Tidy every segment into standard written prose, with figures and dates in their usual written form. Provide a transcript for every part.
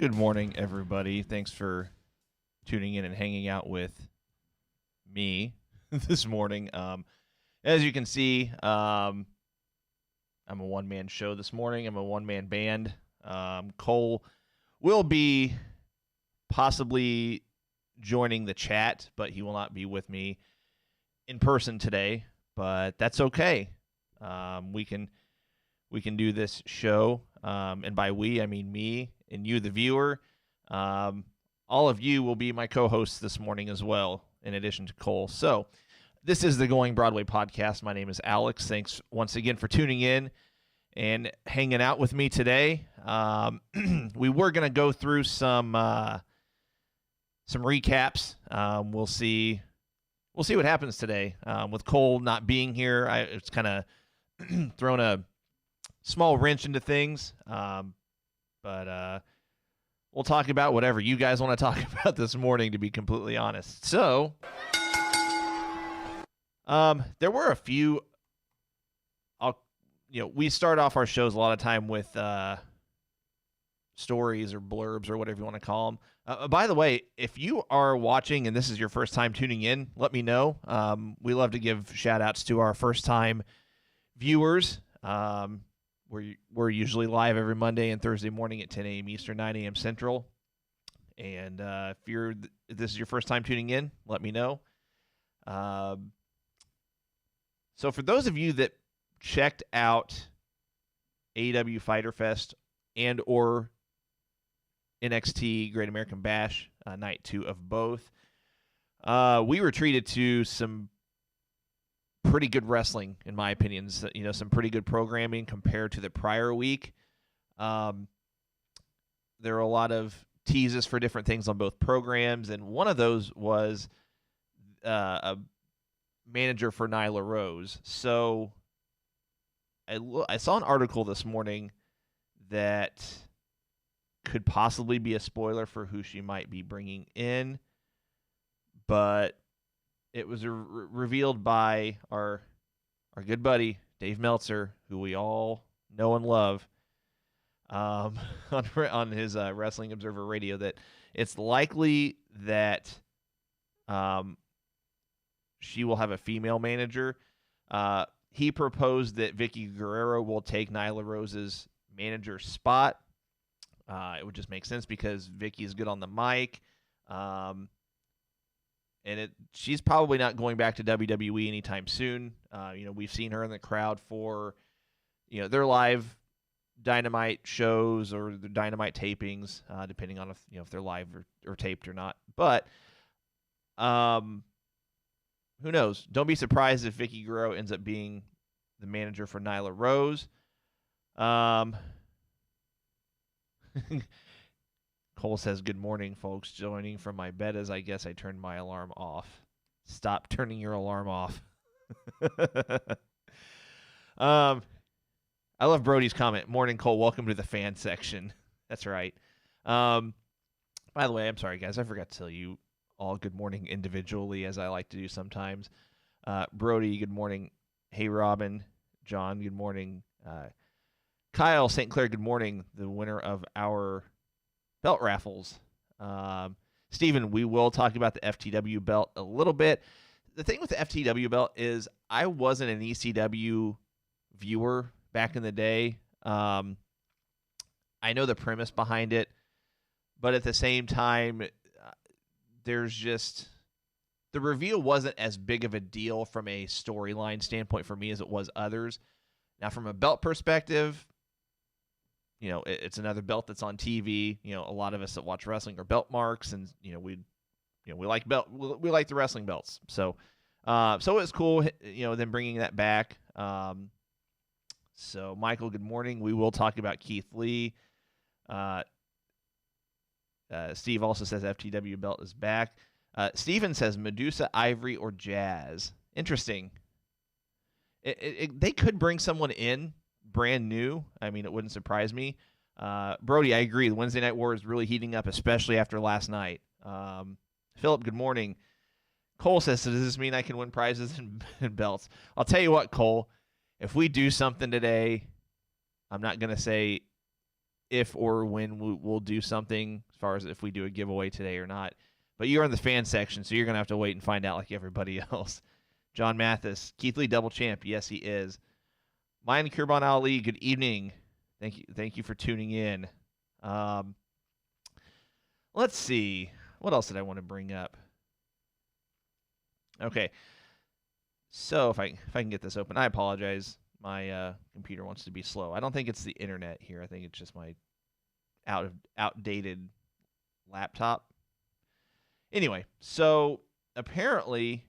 Good morning, everybody. Thanks for tuning in and hanging out with me this morning. As you can see, I'm a one-man show this morning. I'm a one-man band. Cole will be possibly joining the chat, but he will not be with me in person today. But that's okay. We can do this show, and by we I mean me and you, the viewer. All of you will be my co-hosts this morning as well, in addition to Cole. So this is the Going Broadway podcast. My name is Alex. Thanks once again for tuning in and hanging out with me today. We were going to go through some recaps. We'll see what happens today. With Cole not being here, it's kind of thrown a small wrench into things. But we'll talk about whatever you guys want to talk about this morning, to be completely honest. So, there were a few. We start off our shows a lot of time with stories or blurbs or whatever you want to call them. By the way, if you are watching and this is your first time tuning in, let me know. We love to give shout outs to our first time viewers. We're usually live every Monday and Thursday morning at 10 a.m. Eastern, 9 a.m. Central. And if this is your first time tuning in, let me know. So for those of you that checked out AEW Fighter Fest and or NXT Great American Bash, night 2 of both, we were treated to some pretty good wrestling, in my opinion. Some pretty good programming compared to the prior week. There are a lot of teases for different things on both programs, and one of those was a manager for Nyla Rose. So I saw an article this morning that could possibly be a spoiler for who she might be bringing in, but it was revealed by our good buddy, Dave Meltzer, who we all know and love, on his Wrestling Observer Radio, that it's likely that she will have a female manager. He proposed that Vicky Guerrero will take Nyla Rose's manager spot. It would just make sense because Vicky is good on the mic. And she's probably not going back to WWE anytime soon. We've seen her in the crowd for, their live Dynamite shows or the Dynamite tapings, depending on if they're live or taped or not. But who knows? Don't be surprised if Vicky Guerrero ends up being the manager for Nyla Rose. Cole says, "Good morning, folks. Joining from my bed as I guess I turned my alarm off." Stop turning your alarm off. I love Brody's comment. "Morning, Cole. Welcome to the fan section." That's right. By the way, I'm sorry, guys. I forgot to tell you all good morning individually, as I like to do sometimes. Brody, good morning. Hey, Robin. John, good morning. Kyle St. Clair, good morning. The winner of our belt raffles. Steven, we will talk about the FTW belt a little bit. The thing with the FTW belt is I wasn't an ECW viewer back in the day. I know the premise behind it, but at the same time, there's just the reveal wasn't as big of a deal from a storyline standpoint for me as it was others. Now, from a belt perspective, it's another belt that's on TV. A lot of us that watch wrestling are belt marks, and we like we like the wrestling belts. So it was cool, them bringing that back. So Michael, good morning. We will talk about Keith Lee. Steve also says FTW belt is back. Steven says Medusa, Ivory, or Jazz. Interesting. They could bring someone in brand new. I mean, it wouldn't surprise me. Brody, I agree. The Wednesday Night War is really heating up, especially after last night. Philip, good morning. Cole says, so does this mean I can win prizes and belts? I'll tell you what, Cole, if we do something today, I'm not going to say if or when we'll do something as far as if we do a giveaway today or not. But you're in the fan section, so you're going to have to wait and find out like everybody else. John Mathis, Keith Lee double champ. Yes, he is. Mine Kurban Ali, good evening. Thank you for tuning in. Let's see. What else did I want to bring up? Okay. So if I can get this open, I apologize. My computer wants to be slow. I don't think it's the internet here. I think it's just my outdated laptop. Anyway, so apparently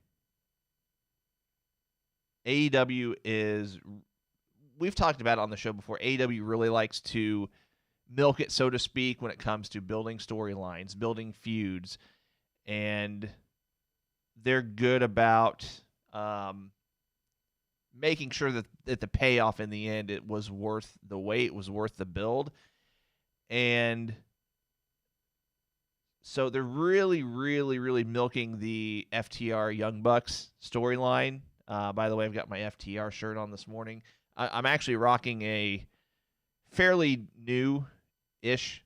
AEW is, we've talked about it on the show before, AEW really likes to milk it, so to speak, when it comes to building storylines, building feuds, and they're good about making sure that the payoff in the end, it was worth the wait, it was worth the build. And so they're really, really, really milking the FTR Young Bucks storyline. By the way, I've got my FTR shirt on this morning. I'm actually rocking a fairly new-ish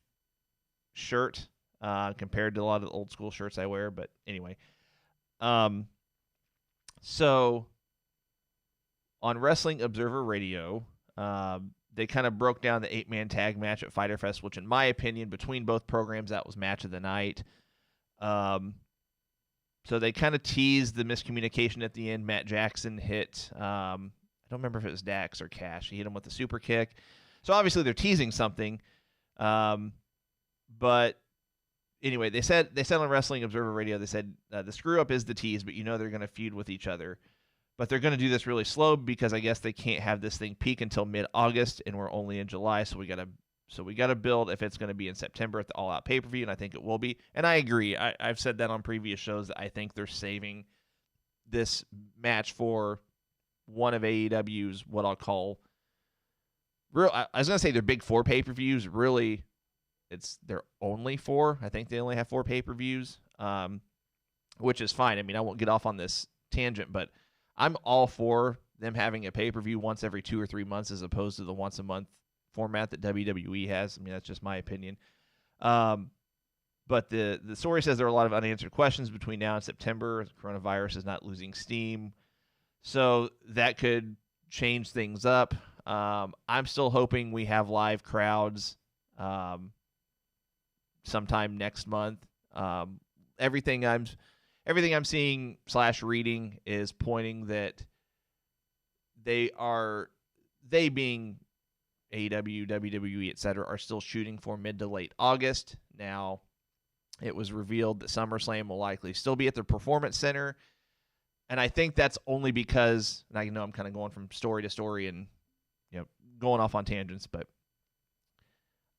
shirt compared to a lot of the old school shirts I wear. But anyway, so on Wrestling Observer Radio, they kind of broke down the 8-man tag match at Fyter Fest, which in my opinion, between both programs, that was match of the night. So they kind of teased the miscommunication at the end. Matt Jackson hit, I don't remember if it was Dax or Cash. He hit him with a super kick. So obviously they're teasing something. But anyway, they said on Wrestling Observer Radio, they said the screw up is the tease, but they're going to feud with each other. But they're going to do this really slow because I guess they can't have this thing peak until mid-August, and we're only in July, so we got to build if it's going to be in September at the All Out pay-per-view, and I think it will be. And I agree. I've said that on previous shows that I think they're saving this match for one of AEW's what I'll call I was going to say their big 4 pay-per-views. Really, it's their only 4. I think they only have 4 pay-per-views, which is fine. I mean, I won't get off on this tangent, but I'm all for them having a pay-per-view once every 2 or 3 months as opposed to the once-a-month format that WWE has. I mean, that's just my opinion. But the story says there are a lot of unanswered questions between now and September. The coronavirus is not losing steam. So that could change things up. I'm still hoping we have live crowds sometime next month. Everything I'm seeing / reading is pointing that they being AEW, WWE, etc., are still shooting for mid to late August. Now, it was revealed that SummerSlam will likely still be at the Performance Center, and I think that's only because, and I know I'm kind of going from story to story and going off on tangents, but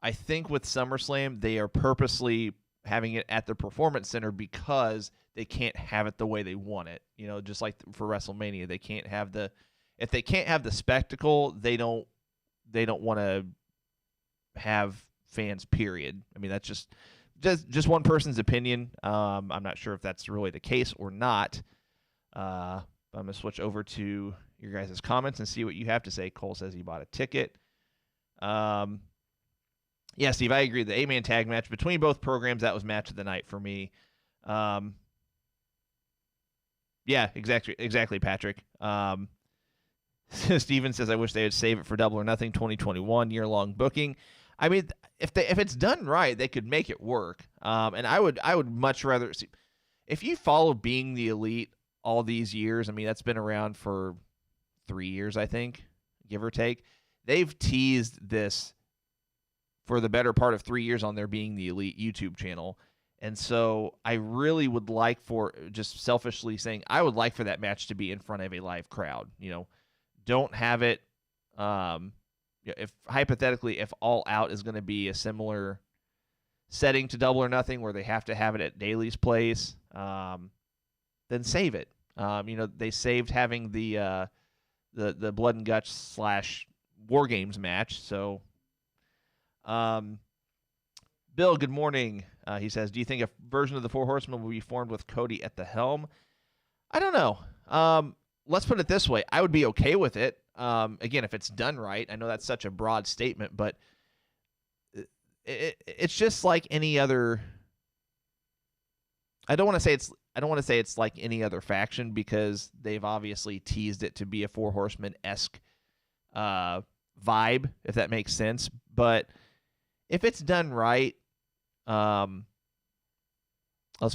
I think with SummerSlam they are purposely having it at the Performance Center because they can't have it the way they want it. Just like for WrestleMania, they can't have if they can't have the spectacle, they don't want to have fans, period. I mean, that's just one person's opinion. I'm not sure if that's really the case or not. But I'm going to switch over to your guys' comments and see what you have to say. Cole says he bought a ticket. Yeah, Steve, I agree. The 8-man tag match between both programs, that was match of the night for me. Yeah, exactly, Patrick. Steven says, I wish they would save it for Double or Nothing 2021 year-long booking. I mean, if it's done right, they could make it work. And I would much rather see, if you follow Being the Elite all these years. I mean, that's been around for 3 years, I think, give or take. They've teased this for the better part of 3 years on their Being the Elite YouTube channel. And so I really would like for, just selfishly saying, I would like for that match to be in front of a live crowd. Don't have it, if hypothetically, if All Out is going to be a similar setting to Double or Nothing where they have to have it at Daly's place, then save it. They saved having the Blood and Guts / War Games match. So, Bill, good morning. He says, do you think a version of the Four Horsemen will be formed with Cody at the helm? I don't know. Let's put it this way. I would be okay with it. Again, if it's done right. I know that's such a broad statement, but it's just like any other. I don't want to say it's like any other faction, because they've obviously teased it to be a Four Horsemen-esque vibe, if that makes sense. But if it's done right, let's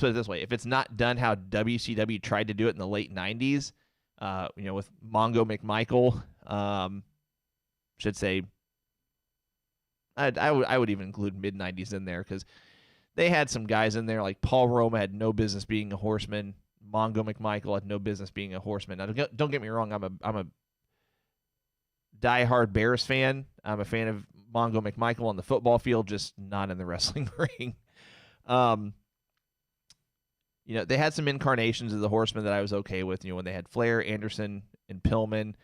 put it this way: if it's not done how WCW tried to do it in the late '90s, with Mongo McMichael, should say, I would even include mid '90s in there, because they had some guys in there like Paul Roma had no business being a Horseman. Mongo McMichael had no business being a Horseman. Now, don't get me wrong, I'm a diehard Bears fan. I'm a fan of Mongo McMichael on the football field, just not in the wrestling ring. They had some incarnations of the Horsemen that I was okay with. When they had Flair, Anderson, and Pillman,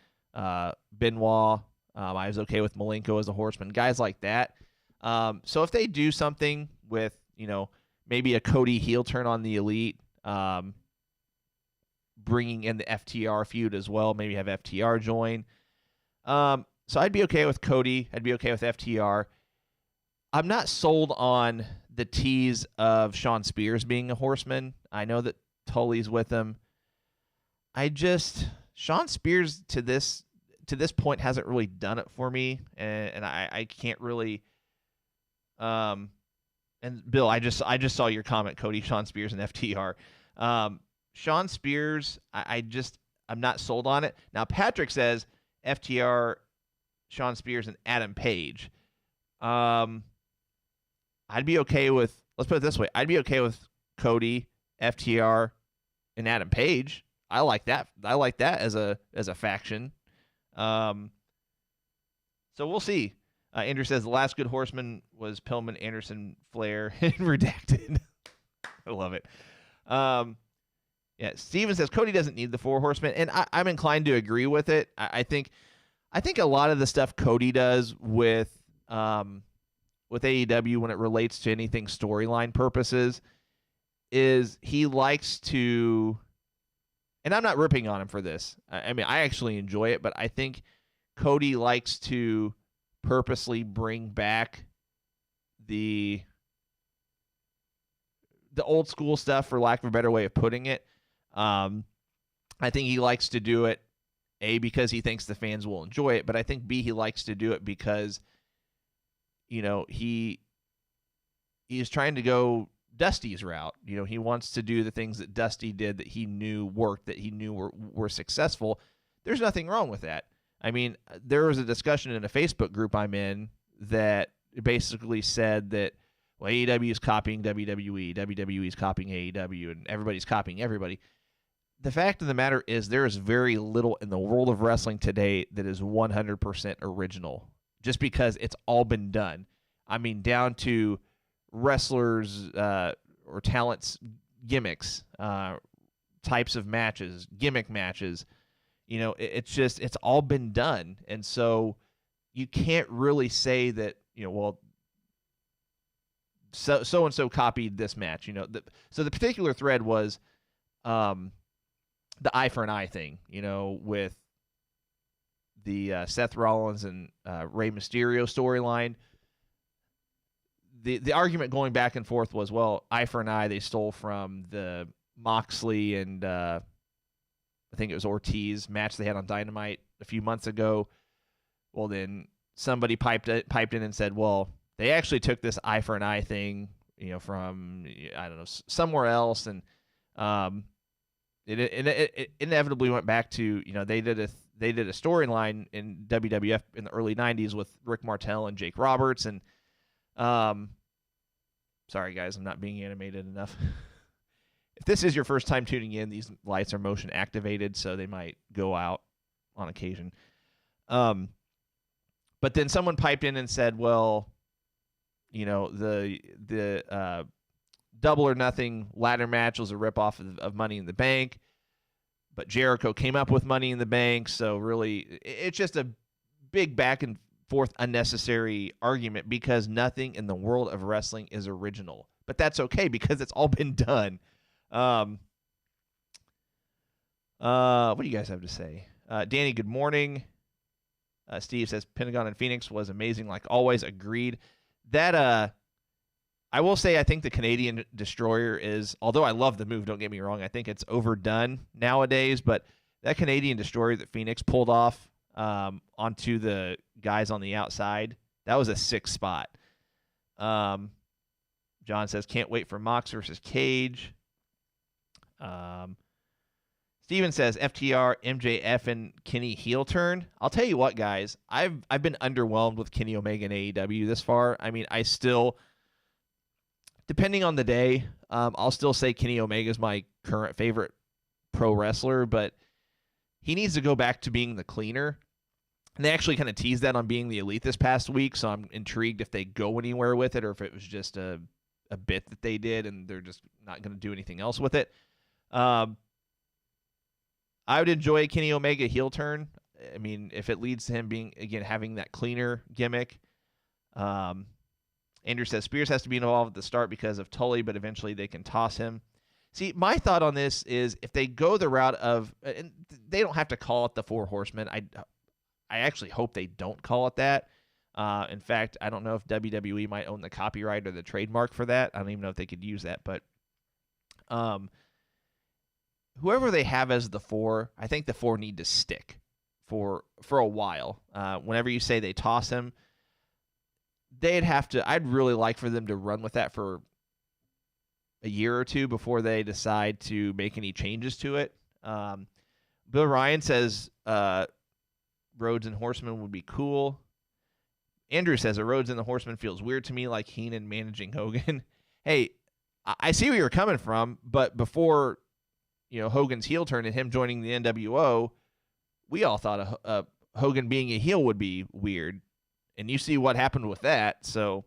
Benoit. I was okay with Malenko as a Horseman. Guys like that. So if they do something with, maybe a Cody heel turn on the Elite, bringing in the FTR feud as well, maybe have FTR join. So I'd be okay with Cody. I'd be okay with FTR. I'm not sold on the tease of Shawn Spears being a Horseman. I know that Tully's with him. Shawn Spears to this point hasn't really done it for me, and I can't really. And Bill, I just saw your comment, Cody, Shawn Spears, and FTR. Shawn Spears, I'm not sold on it. Now Patrick says FTR, Shawn Spears, and Adam Page. I'd be okay with. Let's put it this way: I'd be okay with Cody, FTR, and Adam Page. I like that. I like that as a faction. So we'll see. Andrew says the last good Horseman was Pillman, Anderson, Flair, and Redacted. I love it. Steven says Cody doesn't need the Four Horsemen, and I'm inclined to agree with it. I think a lot of the stuff Cody does with AEW when it relates to anything storyline purposes is he likes to, and I'm not ripping on him for this. I mean, I actually enjoy it, but I think Cody likes to purposely bring back the old school stuff, for lack of a better way of putting it. I think he likes to do it, A, because he thinks the fans will enjoy it, but I think B, he likes to do it because he is trying to go Dusty's route. He wants to do the things that Dusty did that he knew worked, that he knew were successful. There's nothing wrong with that. I mean, there was a discussion in a Facebook group I'm in that basically said that, well, AEW is copying WWE, WWE is copying AEW, and everybody's copying everybody. The fact of the matter is there is very little in the world of wrestling today that is 100% original, just because it's all been done. I mean, down to wrestlers or talents, gimmicks, types of matches, gimmick matches. It's all been done. And so you can't really say that, so-and-so copied this match. So the particular thread was the eye for an eye thing, with the Seth Rollins and Rey Mysterio storyline. The argument going back and forth was, well, eye for an eye they stole from the Moxley and I think it was Ortiz match they had on Dynamite a few months ago. Well, then somebody piped in and said, well, they actually took this eye for an eye thing, from, I don't know, somewhere else. And it inevitably went back to, they did a storyline in WWF in the early 90s with Rick Martel and Jake Roberts. And sorry, guys, I'm not being animated enough. If this is your first time tuning in, these lights are motion activated, so they might go out on occasion. But then someone piped in and said, well, the Double or Nothing ladder match was a ripoff of Money in the Bank, but Jericho came up with Money in the Bank, so really it's just a big back and forth unnecessary argument because nothing in the world of wrestling is original. But that's okay because it's all been done. What do you guys have to say? Danny, good morning. Steve says Pentagon and Phoenix was amazing, like always. Agreed. That I will say I think the Canadian Destroyer is, although I love the move, don't get me wrong, I think it's overdone nowadays, but that Canadian Destroyer that Phoenix pulled off onto the guys on the outside, that was a sick spot. John says, can't wait for Mox versus Cage. Steven says, FTR, MJF, and Kenny heel turn. I'll tell you what, guys, I've been underwhelmed with Kenny Omega and AEW this far. I mean, I still, depending on the day, I'll still say Kenny Omega is my current favorite pro wrestler, but he needs to go back to being the cleaner. And they actually kind of teased that on being the elite this past week, so I'm intrigued if they go anywhere with it or if it was just a bit that they did and they're just not going to do anything else with it. I would enjoy a Kenny Omega heel turn. I mean, if it leads to him being, again, having that cleaner gimmick. Andrew says Spears has to be involved at the start because of Tully, but eventually they can toss him. See, my thought on this is if they go the route of, and they don't have to call it the Four Horsemen. I actually hope they don't call it that. In fact, I don't know if WWE might own the copyright or the trademark for that. I don't even know if they could use that, but whoever they have as the four, I think the four need to stick for a while. Whenever you say they toss him, they'd have to. I'd really like for them to run with that for a year or two before they decide to make any changes to it. Bill Ryan says Rhodes and Horseman would be cool. Andrew says a Rhodes and the Horseman feels weird to me, like Heenan managing Hogan. Hey, I see where you're coming from, but before Hogan's heel turn and him joining the NWO, we all thought Hogan being a heel would be weird. And you see what happened with that. So,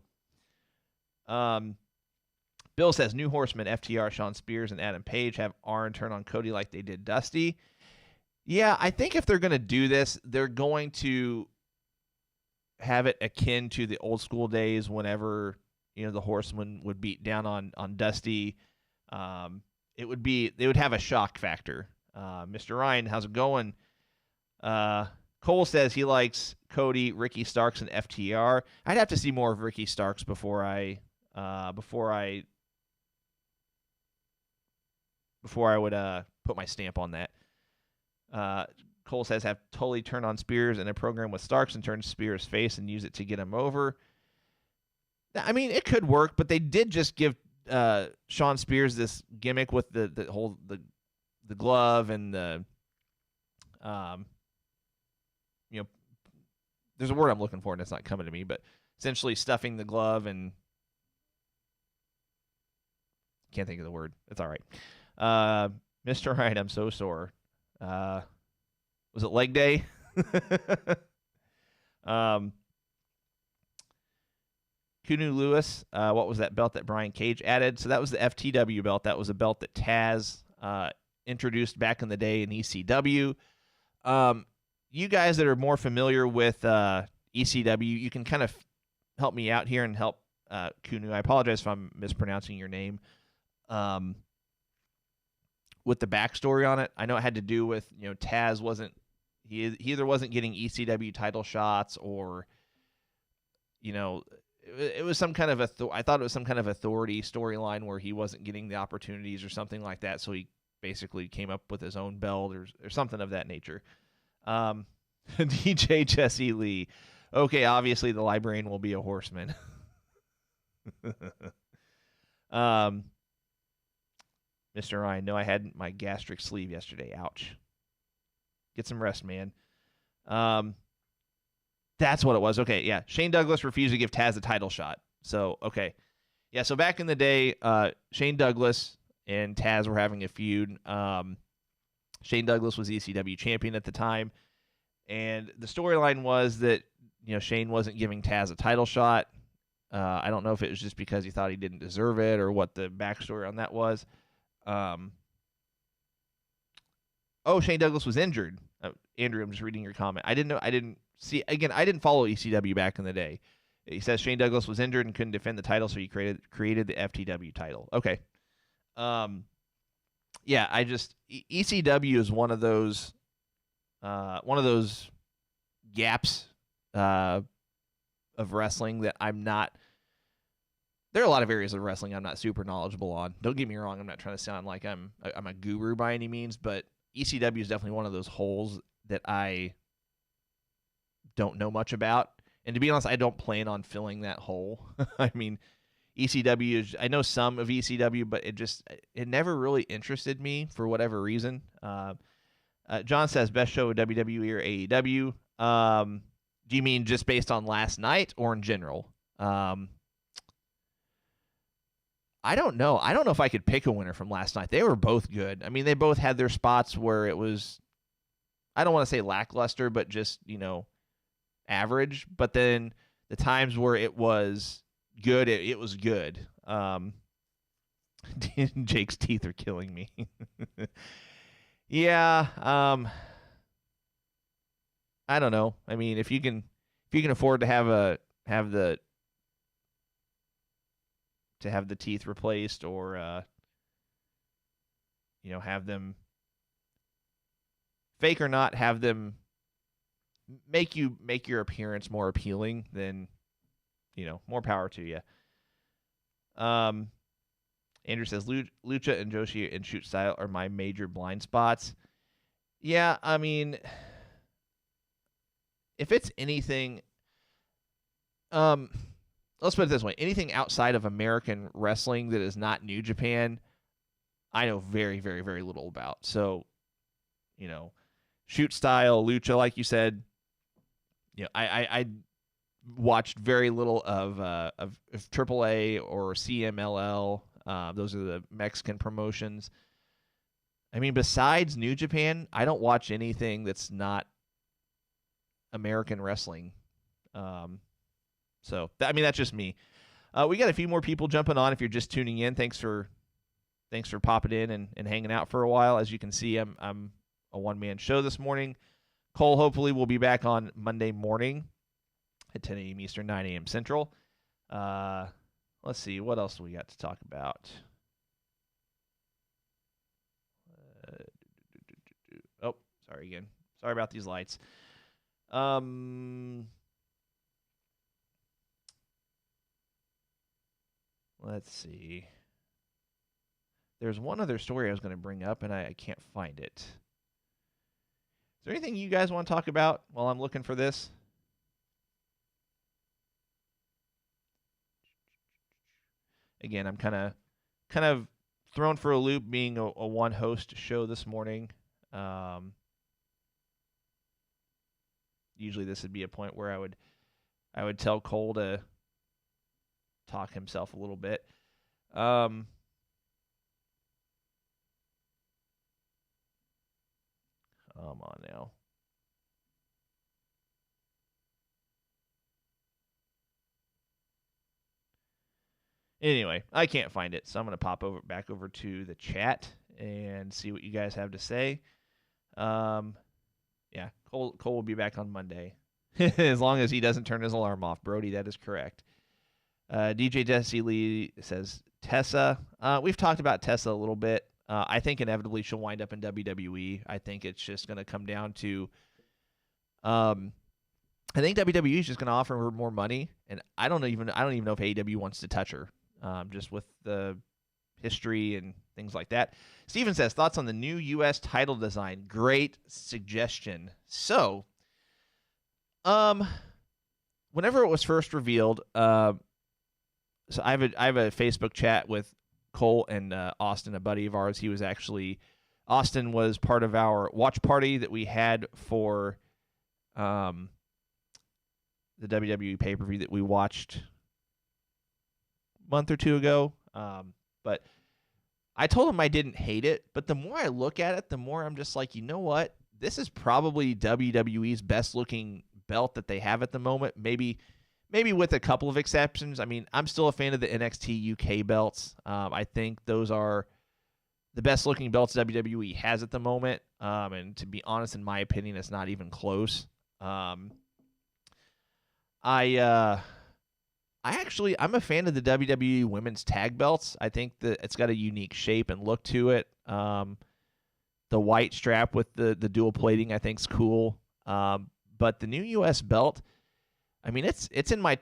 Bill says, New Horsemen, FTR, Shawn Spears, and Adam Page have Arn turn on Cody like they did Dusty. Yeah, I think if they're going to do this, they're going to have it akin to the old school days whenever, the Horsemen would beat down on Dusty. They would have a shock factor. Mr. Ryan, how's it going? Cole says he likes Cody, Ricky Starks, and FTR. I'd have to see more of Ricky Starks before I would put my stamp on that. Cole says have Tully turn on Spears in a program with Starks and turn Spears' face and use it to get him over. I mean, it could work, but they did just give Shawn Spears this gimmick with the whole the glove and the there's a word I'm looking for and it's not coming to me, but essentially stuffing the glove and can't think of the word. It's all right. Mr. Right, I'm so sore. Was it leg day? Kunu Lewis, what was that belt that Brian Cage added? So that was the FTW belt. That was a belt that Taz introduced back in the day in ECW. You guys that are more familiar with ECW, you can kind of help me out here and help Kunu. I apologize if I'm mispronouncing your name. With the backstory on it, I know it had to do with Taz wasn't he either wasn't getting ECW title shots or it was some kind of I thought it was some kind of authority storyline where he wasn't getting the opportunities or something like that, so he basically came up with his own belt or something of that nature. DJ Jesse Lee. Okay, obviously the librarian will be a horseman. Mr. Ryan, no, I had my gastric sleeve yesterday. Ouch. Get some rest, man. That's what it was. Okay, yeah. Shane Douglas refused to give Taz a title shot. So, okay. Yeah, so back in the day, Shane Douglas and Taz were having a feud. Shane Douglas was ECW champion at the time. And the storyline was that, Shane wasn't giving Taz a title shot. I don't know if it was just because he thought he didn't deserve it or what the backstory on that was. Shane Douglas was injured. Andrew, I'm just reading your comment. I didn't know. I didn't follow ECW back in the day. He says Shane Douglas was injured and couldn't defend the title, so he created the FTW title. Okay. Yeah, ECW is one of those gaps of wrestling that I'm not there are a lot of areas of wrestling I'm not super knowledgeable on. Don't get me wrong. I'm not trying to sound like I'm a guru by any means, but ECW is definitely one of those holes that I don't know much about. And to be honest, I don't plan on filling that hole. I mean, ECW is, I know some of ECW, but it never really interested me for whatever reason. John says best show of WWE or AEW. Do you mean just based on last night or in general? I don't know. I don't know if I could pick a winner from last night. They were both good. I mean, they both had their spots where it was, I don't want to say lackluster, but just, average. But then the times where it was good, it was good. Jake's teeth are killing me. Yeah. I don't know. I mean, if you can afford to have the teeth replaced, or have them, fake or not, have them make your appearance more appealing, then more power to you. Andrew says Lucha and Joshi and Shoot Style are my major blind spots. Yeah, I mean, if it's anything, let's put it this way: anything outside of American wrestling that is not New Japan, I know very, very, very little about. So, Shoot Style, Lucha, like you said, I watched very little of AAA or CMLL. Those are the Mexican promotions. I mean, besides New Japan, I don't watch anything that's not American wrestling. So that's just me. We got a few more people jumping on. If you're just tuning in, thanks for popping in and hanging out for a while. As you can see, I'm a one-man show this morning. Cole hopefully will be back on Monday morning at 10 a.m. Eastern, 9 a.m. Central. Let's see, what else do we got to talk about? Oh, sorry again. Sorry about these lights. Let's see. There's one other story I was going to bring up, and I can't find it. Is there anything you guys want to talk about while I'm looking for this? Again, I'm kind of thrown for a loop being a one-host show this morning. Usually this would be a point where I would tell Cole to talk himself a little bit. Come on now. Anyway, I can't find it, so I'm going to pop back over to the chat and see what you guys have to say. Yeah, Cole will be back on Monday. As long as he doesn't turn his alarm off, Brody, that is correct. DJ Jesse Lee says, Tessa. We've talked about Tessa a little bit. I think inevitably she'll wind up in WWE. I think it's just going to come down to I think WWE is just going to offer her more money, and I don't even know if AEW wants to touch her, just with the history and things like that. Steven says, thoughts on the new U.S. title design? Great suggestion. So, whenever it was first revealed, so I have a Facebook chat with Cole and Austin, a buddy of ours. Austin was part of our watch party that we had for the WWE pay-per-view that we watched a month or two ago. But I told him I didn't hate it, but the more I look at it, the more I'm just like, you know what? This is probably WWE's best-looking belt that they have at the moment. Maybe with a couple of exceptions. I mean, I'm still a fan of the NXT UK belts. I think those are the best-looking belts WWE has at the moment. And to be honest, in my opinion, it's not even close. I'm a fan of the WWE women's tag belts. I think that it's got a unique shape and look to it. The white strap with the dual plating I think is cool. But the new US belt, I mean, it's in my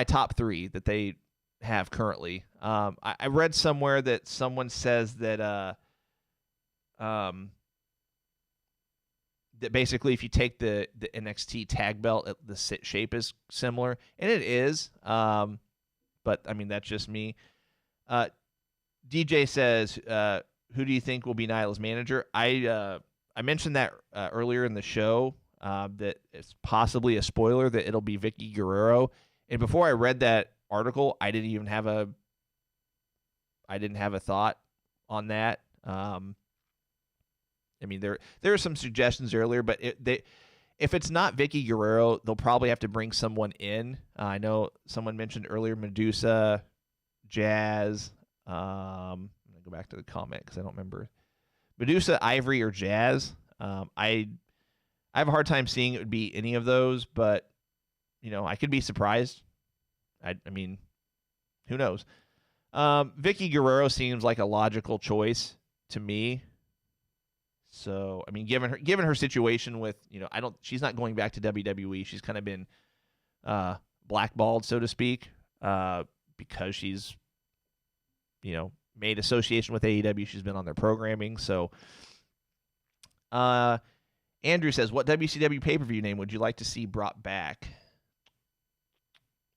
top 3 that they have currently. I read somewhere that someone says that that basically if you take the NXT tag belt, the shape is similar, and it is. But I mean that's just me. DJ says, "Who do you think will be Nyla's manager?" I mentioned that earlier in the show that it's possibly a spoiler that it'll be Vicky Guerrero. And before I read that article, I didn't have a thought on that. I mean, there are some suggestions earlier, but if it's not Vicky Guerrero, they'll probably have to bring someone in. I know someone mentioned earlier Medusa, Jazz. I'm gonna go back to the comment because I don't remember. Medusa, Ivory, or Jazz. I have a hard time seeing it would be any of those, but I could be surprised. I mean, who knows? Vicky Guerrero seems like a logical choice to me. So, I mean, given her situation with, she's not going back to WWE. She's kind of been blackballed, so to speak, because she's, made association with AEW. She's been on their programming. So, Andrew says, what WCW pay-per-view name would you like to see brought back?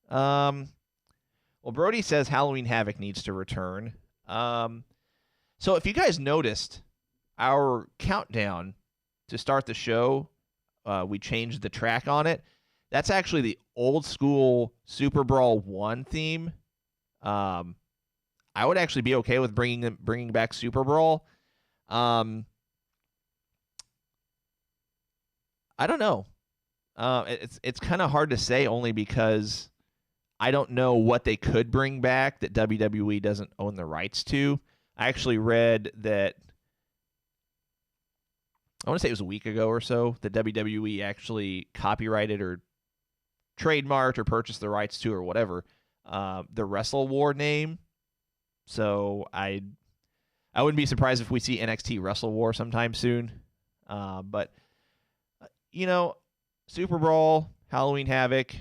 Well, Brody says Halloween Havoc needs to return. So if you guys noticed, our countdown to start the show, we changed the track on it. That's actually the old school Super Brawl 1 theme. I would actually be okay with bringing back Super Brawl. I don't know. It's kind of hard to say only because I don't know what they could bring back that WWE doesn't own the rights to. I actually read that, I want to say it was a week ago or so, that WWE actually copyrighted or trademarked or purchased the rights to or whatever the Wrestle War name. So I wouldn't be surprised if we see NXT Wrestle War sometime soon. But Super Brawl, Halloween Havoc.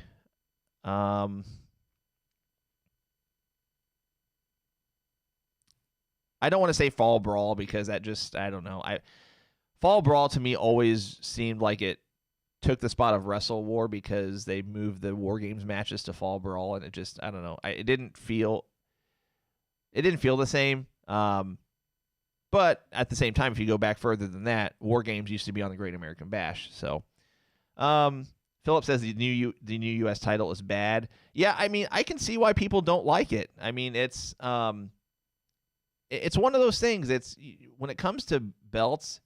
I don't want to say Fall Brawl because that just, I don't know. Fall Brawl to me always seemed like it took the spot of Wrestle War because they moved the War Games matches to Fall Brawl, and it just, I don't know. It didn't feel the same. But at the same time, if you go back further than that, War Games used to be on the Great American Bash. So, Philip says the new U.S. title is bad. Yeah, I mean, I can see why people don't like it. I mean, it's one of those things. It's when it comes to belts,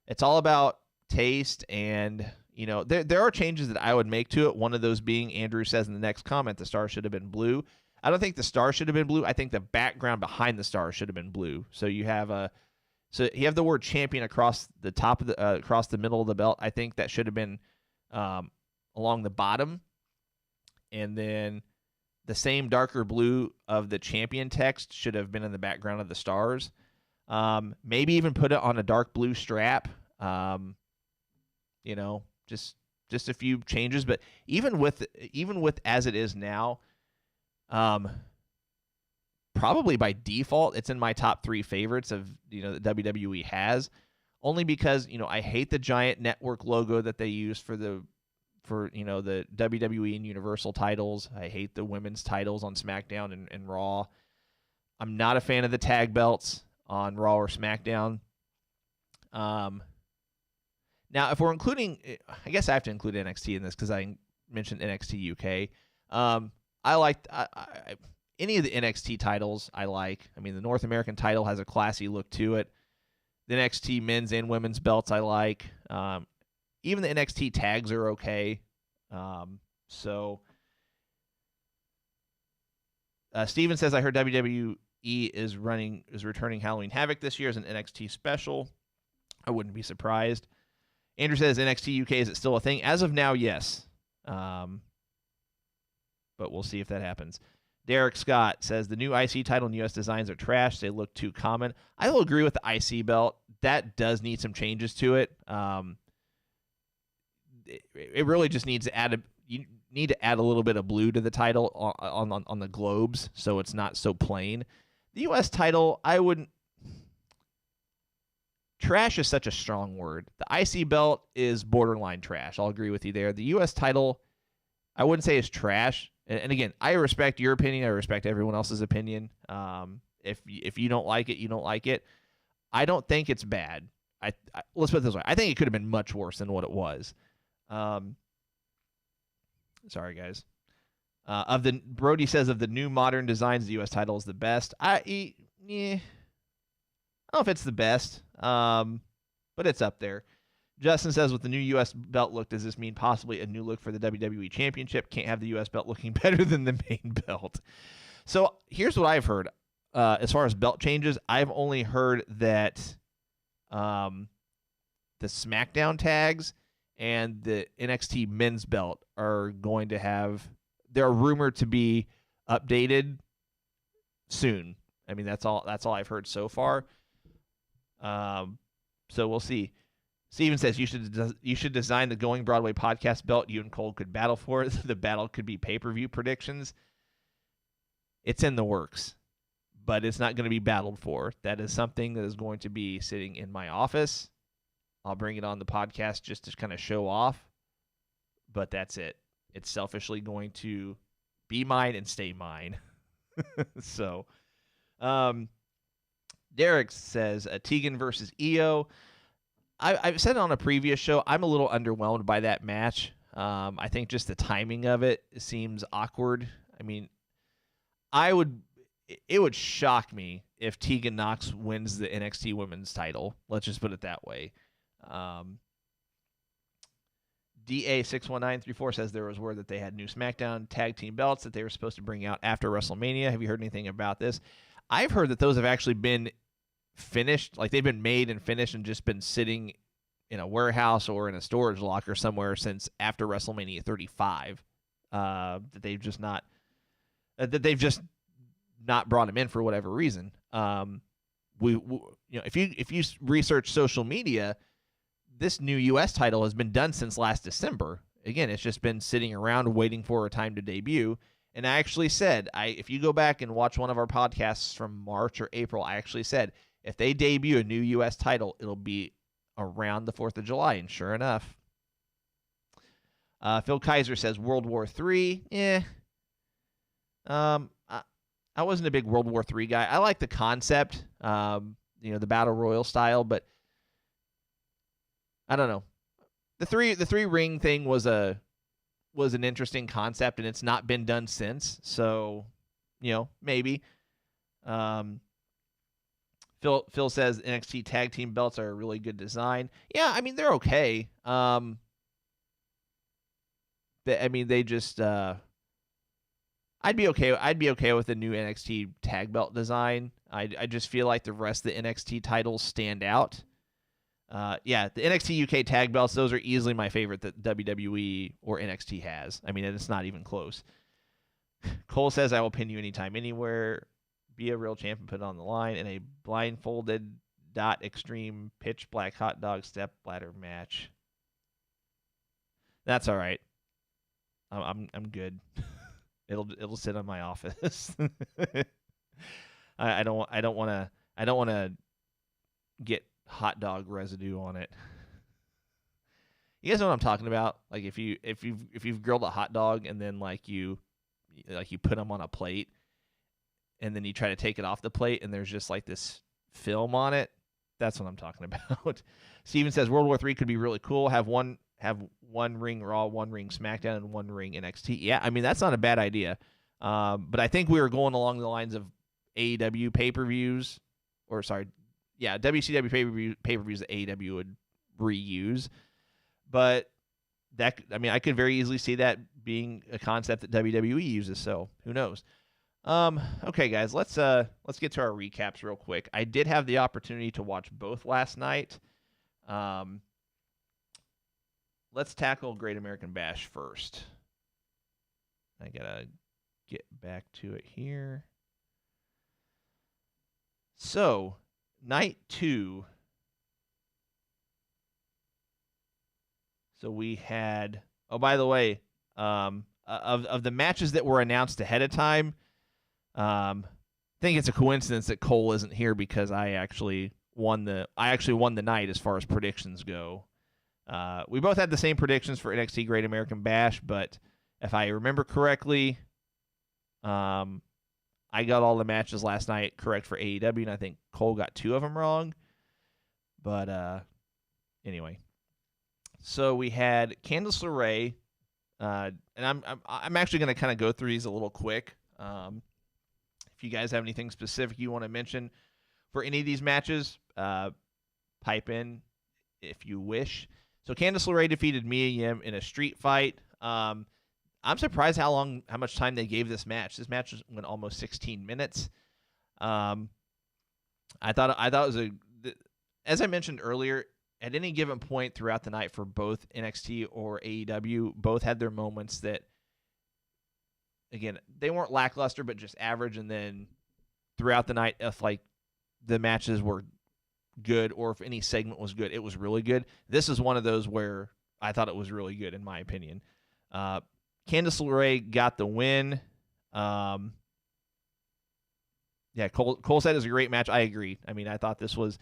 it's all about taste, and there are changes that I would make to it. One of those being, Andrew says in the next comment, the star should have been blue. I don't think the star should have been blue. I think the background behind the star should have been blue. So you have the word champion across the top of the across the middle of the belt. I think that should have been along the bottom, and then the same darker blue of the champion text should have been in the background of the stars. Maybe even put it on a dark blue strap. Just a few changes, but even with as it is now, probably by default, it's in my top 3 favorites of that WWE has, only because I hate the giant network logo that they use for the WWE and Universal titles. I hate the women's titles on SmackDown and Raw. I'm not a fan of the tag belts on Raw or SmackDown. Now, if we're including, I guess I have to include NXT in this because I mentioned NXT UK. I like any of the NXT titles. I like. I mean, the North American title has a classy look to it. The NXT men's and women's belts I like. Even the NXT tags are okay. Steven says, I heard WWE is returning Halloween Havoc this year as an NXT special. I wouldn't be surprised. Andrew says NXT UK, is it still a thing? As of now, yes. But we'll see if that happens. Derek Scott says the new IC title and US designs are trash. They look too common. I will agree with the IC belt. That does need some changes to it. It really just needs to need to add a little bit of blue to the title on the globes so it's not so plain. The U.S. title, I wouldn't. Trash is such a strong word. The IC belt is borderline trash. I'll agree with you there. The U.S. title, I wouldn't say is trash. And again, I respect your opinion. I respect everyone else's opinion. If you don't like it, you don't like it. I don't think it's bad. Let's put it this way. I think it could have been much worse than what it was. Sorry, guys. Brody says of the new modern designs, the U.S. title is the best. I don't know if it's the best, but it's up there. Justin says, with the new U.S. belt look, does this mean possibly a new look for the WWE Championship? Can't have the U.S. belt looking better than the main belt. So here's what I've heard. As far as belt changes, I've only heard that the SmackDown tags and the NXT men's belt are going to have, they're rumored to be updated soon. I mean, that's all I've heard so far. So we'll see. Steven says you should design the Going Broadway podcast belt you and Cole could battle for. The battle could be pay-per-view predictions. It's in the works, but it's not going to be battled for. That is something that is going to be sitting in my office. I'll bring it on the podcast just to kind of show off, but that's it. It's selfishly going to be mine and stay mine. So, Derek says Tegan versus Io. I've said it on a previous show. I'm a little underwhelmed by that match. I think just the timing of it seems awkward. I mean, it would shock me if Tegan Nox wins the NXT Women's title. Let's just put it that way. DA61934 says there was word that they had new SmackDown tag team belts that they were supposed to bring out after WrestleMania. Have you heard anything about this? I've heard that those have actually been finished, like they've been made and finished and just been sitting in a warehouse or in a storage locker somewhere since after WrestleMania 35. That they've just not brought him in for whatever reason. If you research social media, this new U.S. title has been done since last December. Again, it's just been sitting around waiting for a time to debut. And I actually said, if you go back and watch one of our podcasts from March or April, I actually said, if they debut a new U.S. title, it'll be around the 4th of July. And sure enough. Phil Kaiser says World War III. I wasn't a big World War III guy. I like the concept, the Battle Royal style, but I don't know. The three ring thing was an interesting concept, and it's not been done since. So, maybe. Phil says NXT tag team belts are a really good design. Yeah, I mean they're okay. They just. I'd be okay with the new NXT tag belt design. I just feel like the rest of the NXT titles stand out. The NXT UK tag belts, those are easily my favorite that WWE or NXT has. I mean, it's not even close. Cole says, I will pin you anytime, anywhere. Be a real champ and put it on the line in a blindfolded extreme pitch black hot dog step ladder match. That's all right. I'm good. It'll sit on my office. I don't want to get hot dog residue on it. You guys know what I'm talking about? Like if you've grilled a hot dog and then you put them on a plate and then you try to take it off the plate and there's just like this film on it. That's what I'm talking about. Steven says World War III could be really cool. Have one ring Raw, one ring SmackDown, and one ring NXT. Yeah, I mean that's not a bad idea. But I think we were going along the lines of AEW pay-per-views, WCW pay-per-views that AEW would reuse. But I could very easily see that being a concept that WWE uses. So who knows? Okay, guys, let's get to our recaps real quick. I did have the opportunity to watch both last night. Let's tackle Great American Bash first. I gotta get back to it here. So, night 2. So we had. Oh, by the way, of the matches that were announced ahead of time. I think it's a coincidence that Cole isn't here because I actually won the night as far as predictions go. We both had the same predictions for NXT Great American Bash, but if I remember correctly, I got all the matches last night correct for AEW, and I think Cole got 2 of them wrong. But anyway, so we had Candice LeRae, and I'm actually going to kind of go through these a little quick. If you guys have anything specific you want to mention for any of these matches, pipe in if you wish. So Candice LeRae defeated Mia Yim in a street fight. I'm surprised how much time they gave this match. This match went almost 16 minutes. I thought it was as I mentioned earlier, at any given point throughout the night for both NXT or AEW, both had their moments that, again, they weren't lackluster, but just average. And then throughout the night, if like the matches were good or if any segment was good, it was really good. This is one of those where I thought it was really good, in my opinion. Candice LeRae got the win. Yeah, Cole said it was a great match. I agree. I mean, I thought this was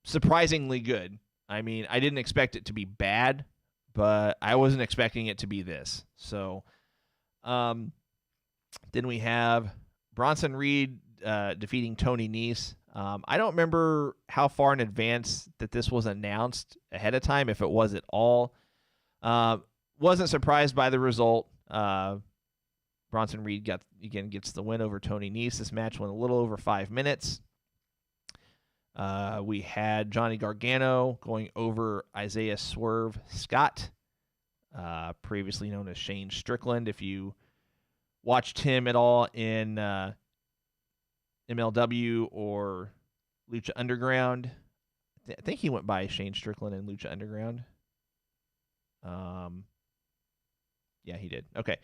surprisingly good. I mean, I didn't expect it to be bad, but I wasn't expecting it to be this. So then we have Bronson Reed defeating Tony Nese. I don't remember how far in advance that this was announced ahead of time, if it was at all. Wasn't surprised by the result. Bronson Reed gets the win over Tony Nese. This match went a little over 5 minutes. We had Johnny Gargano going over Isaiah Swerve Scott, previously known as Shane Strickland. If you watched him at all in MLW or Lucha Underground, I think he went by Shane Strickland in Lucha Underground. Yeah, he did. Okay.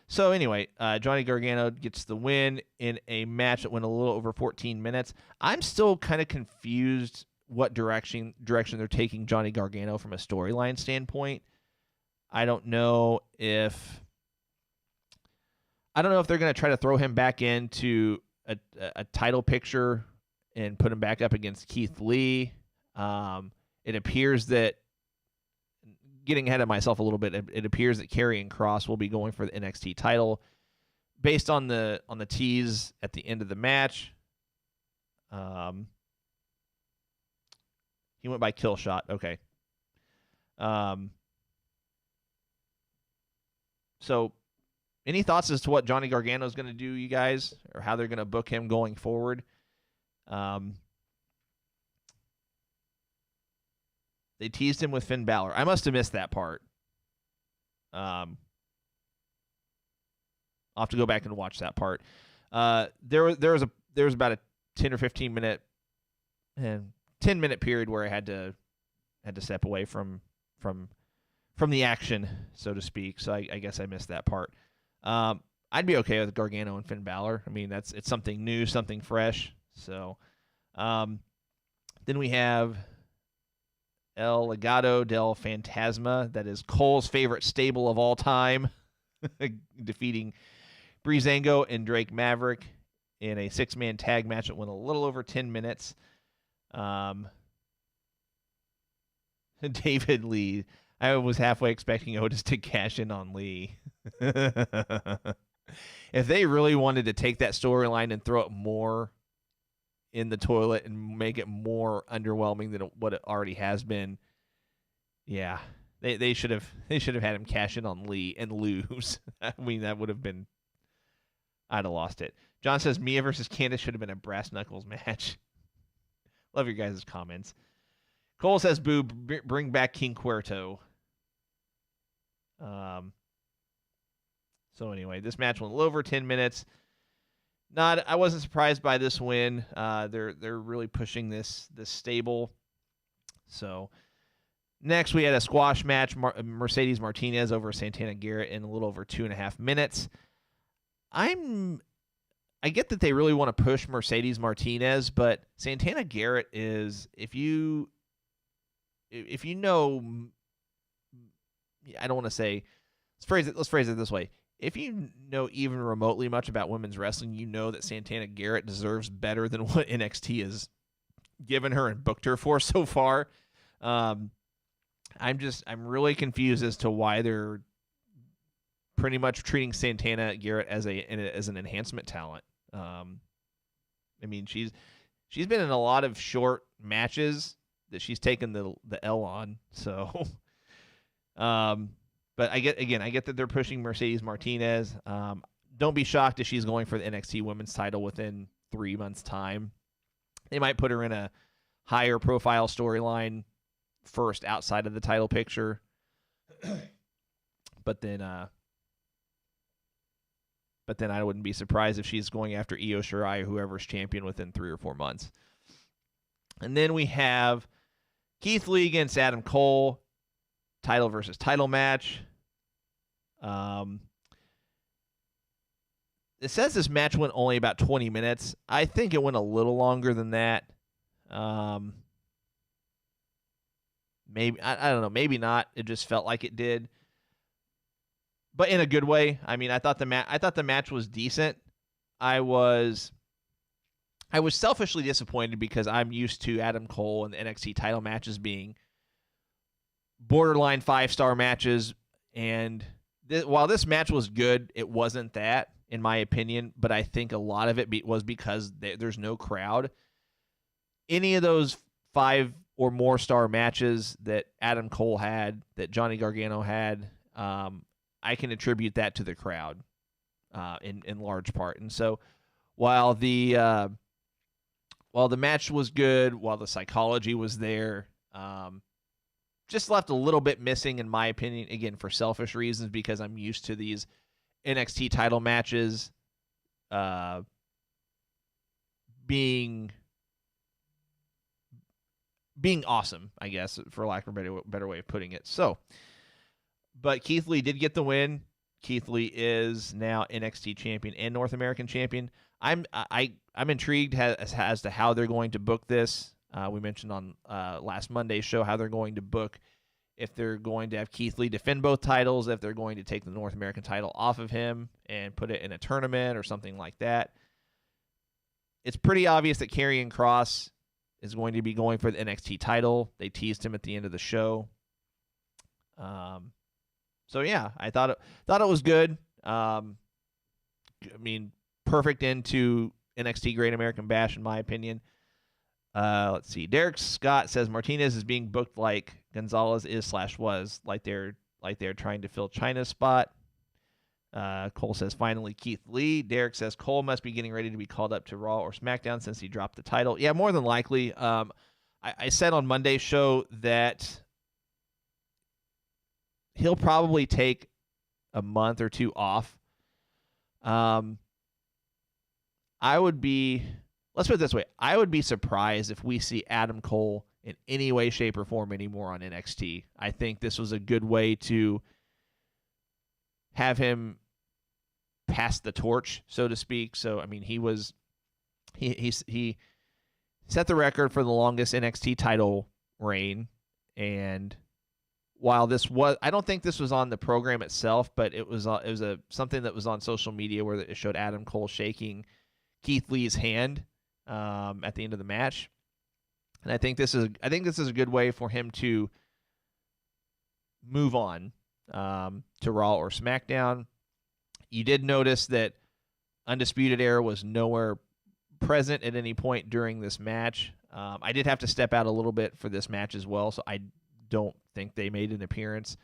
So anyway, Johnny Gargano gets the win in a match that went a little over 14 minutes. I'm still kind of confused what direction they're taking Johnny Gargano from a storyline standpoint. I don't know if they're going to try to throw him back into a title picture and put him back up against Keith Lee. It appears that, getting ahead of myself a little bit, it appears that Karrion Kross will be going for the NXT title based on the tease at the end of the match. He went by Killshot. Okay. So any thoughts as to what Johnny Gargano is going to do, you guys, or how they're going to book him going forward? They teased him with Finn Balor. I must have missed that part. I'll have to go back and watch that part. There was about a 10 or 15 minute and 10-minute period where I had to step away from the action, so to speak. So I guess I missed that part. I'd be okay with Gargano and Finn Balor. I mean, it's something new, something fresh. So then we have El Legado del Fantasma, that is Cole's favorite stable of all time, defeating Breezango and Drake Maverick in a 6-man tag match that went a little over 10 minutes. David Lee. I was halfway expecting Otis to cash in on Lee. If they really wanted to take that storyline and throw it more in the toilet and make it more underwhelming than what it already has been, yeah, they should have had him cash in on Lee and lose. I mean, that would have been, I'd have lost it. John says Mia versus Candice should have been a brass knuckles match. Love your guys' comments. Cole says, "Boo, bring back King Cuerto." So anyway, this match went a little over 10 minutes. I wasn't surprised by this win. They're really pushing this stable. So next we had a squash match, Mercedes Martinez over Santana Garrett in a little over 2.5 minutes. I get that they really want to push Mercedes Martinez, but Santana Garrett is, if you know, I don't want to say let's phrase it this way. If you know even remotely much about women's wrestling, you know that Santana Garrett deserves better than what NXT has given her and booked her for so far. I'm really confused as to why they're pretty much treating Santana Garrett as an enhancement talent. I mean, she's been in a lot of short matches that she's taken the L on. So, but I get that they're pushing Mercedes Martinez. Don't be shocked if she's going for the NXT Women's title within 3 months' time. They might put her in a higher profile storyline first outside of the title picture. But then I wouldn't be surprised if she's going after Io Shirai or whoever's champion within 3 or 4 months. And then we have Keith Lee against Adam Cole, title versus title match. It says this match went only about 20 minutes. I think it went a little longer than that. Maybe I don't know. Maybe not. It just felt like it did, but in a good way. I mean, I thought the match was decent. I was selfishly disappointed because I'm used to Adam Cole and the NXT title matches being borderline 5-star matches, and while this match was good, it wasn't that, in my opinion. But I think a lot of it was because there's no crowd. Any of those 5 or more star matches that Adam Cole had, that Johnny Gargano had, I can attribute that to the crowd in large part. And so while the match was good, while the psychology was there, just left a little bit missing, in my opinion, again, for selfish reasons, because I'm used to these NXT title matches being awesome, I guess, for lack of a better way of putting it. So, but Keith Lee did get the win. Keith Lee is now NXT champion and North American champion. I'm intrigued as to how they're going to book this. We mentioned on last Monday's show how they're going to book, if they're going to have Keith Lee defend both titles, if they're going to take the North American title off of him and put it in a tournament or something like that. It's pretty obvious that Karrion Kross is going to be going for the NXT title. They teased him at the end of the show. So yeah, I thought it was good. I mean, perfect into NXT Great American Bash, in my opinion. Let's see. Derek Scott says Martinez is being booked like Gonzalez was, like they're trying to fill Chyna's spot. Cole says finally Keith Lee. Derek says Cole must be getting ready to be called up to Raw or SmackDown since he dropped the title. Yeah, more than likely. I said on Monday's show that he'll probably take a month or 2 off. Let's put it this way. I would be surprised if we see Adam Cole in any way, shape, or form anymore on NXT. I think this was a good way to have him pass the torch, so to speak. So, I mean, he set the record for the longest NXT title reign. And while I don't think this was on the program itself, but it was something that was on social media where it showed Adam Cole shaking Keith Lee's hand at the end of the match. And I think this is a good way for him to move on to Raw or SmackDown. You did notice that Undisputed Era was nowhere present at any point during this match. I did have to step out a little bit for this match as well, so I don't think they made an appearance.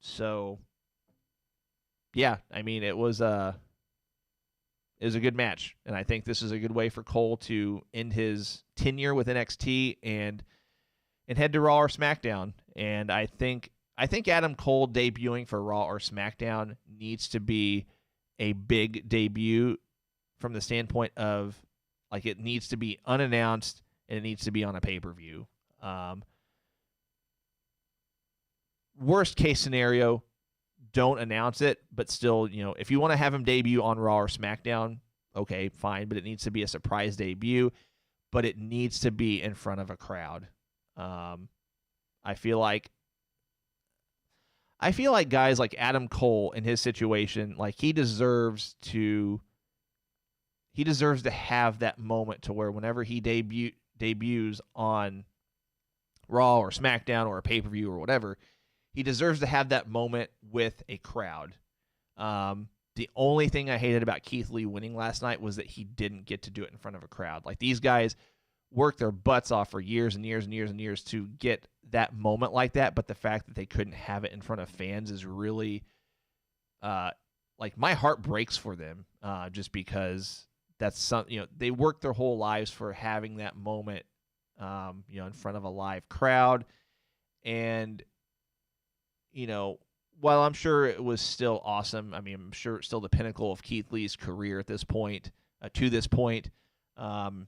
So yeah, I mean, it was a good match, and I think this is a good way for Cole to end his tenure with NXT and head to Raw or SmackDown. And I think Adam Cole debuting for Raw or SmackDown needs to be a big debut from the standpoint of, like, it needs to be unannounced and it needs to be on a pay-per-view. Worst case scenario, don't announce it, but still, if you want to have him debut on Raw or SmackDown, okay, fine, but it needs to be a surprise debut, but it needs to be in front of a crowd. I feel like I feel like guys like Adam Cole in his situation, like he deserves to have that moment to where whenever he debuts on Raw or SmackDown or a pay-per-view or whatever, he deserves to have that moment with a crowd. The only thing I hated about Keith Lee winning last night was that he didn't get to do it in front of a crowd. Like, these guys worked their butts off for years and years and years and years to get that moment like that, but the fact that they couldn't have it in front of fans is really, like, my heart breaks for them, just because that's something, they worked their whole lives for having that moment, in front of a live crowd. And, while I'm sure it was still awesome, I mean, I'm sure it's still the pinnacle of Keith Lee's career at this point, to this point. The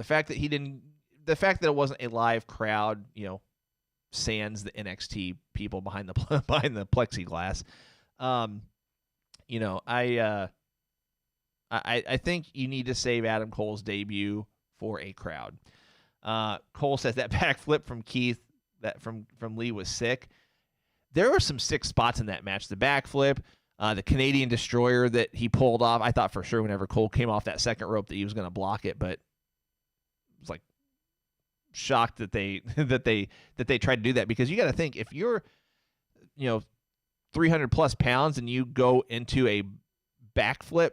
fact that it wasn't a live crowd, sans the NXT people behind the plexiglass. I think you need to save Adam Cole's debut for a crowd. Cole says that backflip from Keith, that from Lee, was sick. There were some sick spots in that match. The backflip, the Canadian Destroyer that he pulled off. I thought for sure whenever Cole came off that second rope that he was going to block it, but was like shocked that they tried to do that, because you got to think, if you're 300 plus pounds and you go into a backflip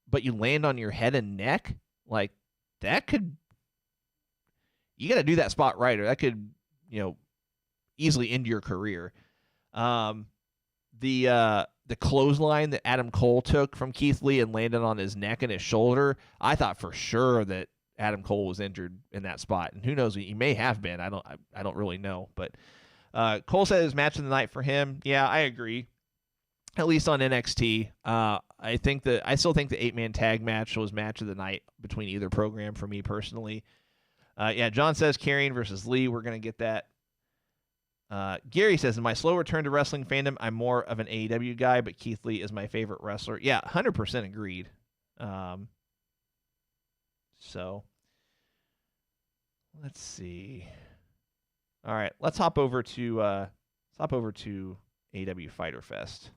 but you land on your head and neck, like, that could, you got to do that spot right, or that could easily end your career. The clothesline that Adam Cole took from Keith Lee and landed on his neck and his shoulder, I thought for sure that Adam Cole was injured in that spot, and who knows, he may have been. I don't really know, but Cole said it was match of the night for him. Yeah, I agree. At least on NXT, I still think the 8-man tag match was match of the night between either program for me personally. John says Karrion versus Lee. We're gonna get that. Gary says, in my slow return to wrestling fandom, I'm more of an AEW guy, but Keith Lee is my favorite wrestler. Yeah, 100% agreed. So let's see. All right, let's hop over to AEW Fighter Fest.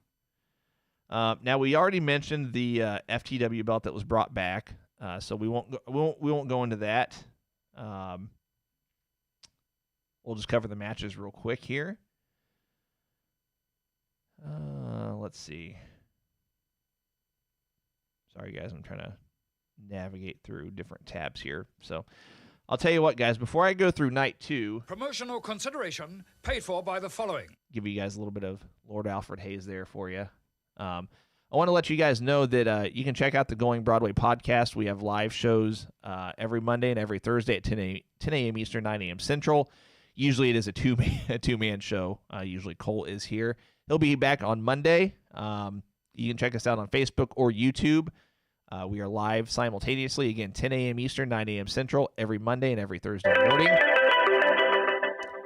Now, we already mentioned the FTW belt that was brought back, so we won't go into that. We'll just cover the matches real quick here. Let's see. Sorry, guys, I'm trying to navigate through different tabs here. So I'll tell you what, guys, before I go through night 2... Promotional consideration paid for by the following. Give you guys a little bit of Lord Alfred Hayes there for you. I want to let you guys know that you can check out the Going Broadway podcast. We have live shows every Monday and every Thursday at 10 a.m. Eastern, 9 a.m. Central. Usually it is a two-man show. Usually Cole is here. He'll be back on Monday. You can check us out on Facebook or YouTube. We are live simultaneously, again, 10 a.m. Eastern, 9 a.m. Central, every Monday and every Thursday morning.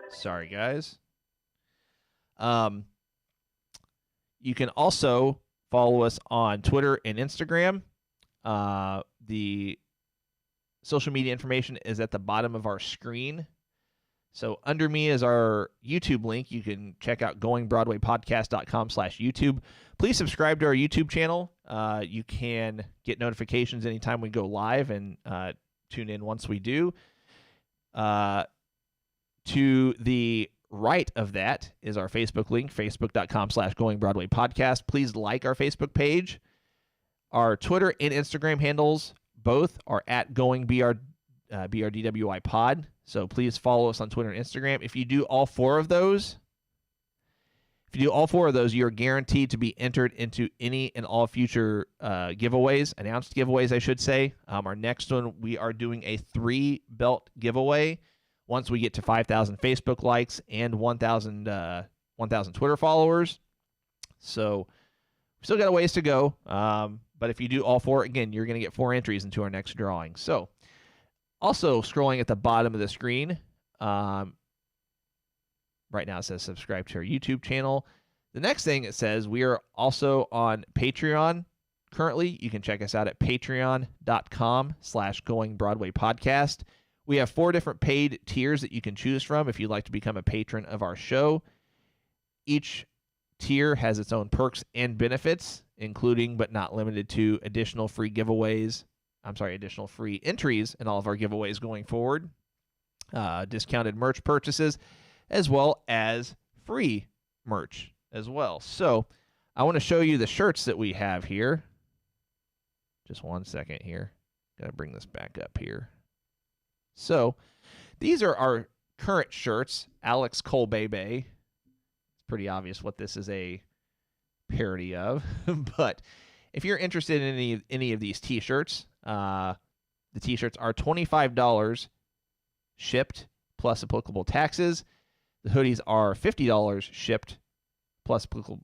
Sorry, guys. You can also follow us on Twitter and Instagram. The social media information is at the bottom of our screen. So under me is our YouTube link. You can check out goingbroadwaypodcast.com/YouTube. Please subscribe to our YouTube channel. You can get notifications anytime we go live and tune in once we do. To the right of that is our Facebook link, facebook.com/goingbroadwaypodcast. Please like our Facebook page. Our Twitter and Instagram handles both are at BRDWI pod. So please follow us on Twitter and Instagram. If you do all four of those, you're guaranteed to be entered into any and all future giveaways, announced giveaways, I should say. Our next one, we are doing a 3-belt giveaway once we get to 5,000 Facebook likes and 1,000 Twitter followers. So we still got a ways to go. But if you do all 4, again, you're going to get 4 entries into our next drawing. So also scrolling at the bottom of the screen, right now it says subscribe to our YouTube channel. The next thing it says we are also on Patreon currently. You can check us out at patreon.com/goingbroadwaypodcast. We have 4 different paid tiers that you can choose from if you'd like to become a patron of our show. Each tier has its own perks and benefits, including but not limited to additional free entries in all of our giveaways going forward, discounted merch purchases, as well as free merch as well. So I want to show you the shirts that we have here. Just 1 second here. Got to bring this back up here. So these are our current shirts, Alex Cole Bebe. It's pretty obvious what this is a parody of. But if you're interested in any of these T-shirts, the T-shirts are $25 shipped plus applicable taxes. The hoodies are $50 shipped plus applicable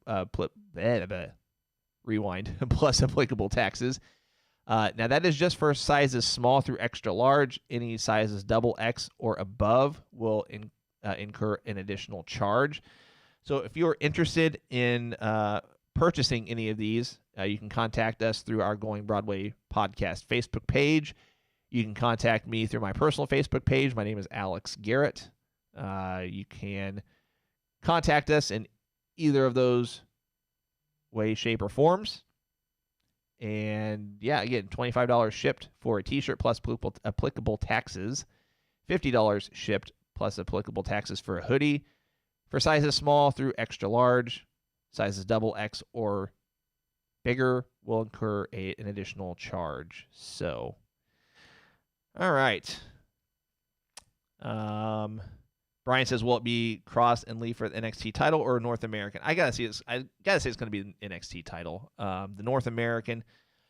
plus applicable taxes. Now that is just for sizes small through extra large. Any sizes double X or above will incur an additional charge. So if you're interested in purchasing any of these, you can contact us through our Going Broadway podcast Facebook page. You can contact me through my personal Facebook page. My name is Alex Garrett. You can contact us in either of those ways, shape, or forms. And yeah, again, $25 shipped for a T-shirt plus applicable taxes, $50 shipped plus applicable taxes for a hoodie. For sizes small through extra large, sizes double X or bigger will incur an additional charge. So, all right. Brian says, will it be Cross and Lee for the NXT title or North American? I gotta say it's going to be an NXT title. The North American,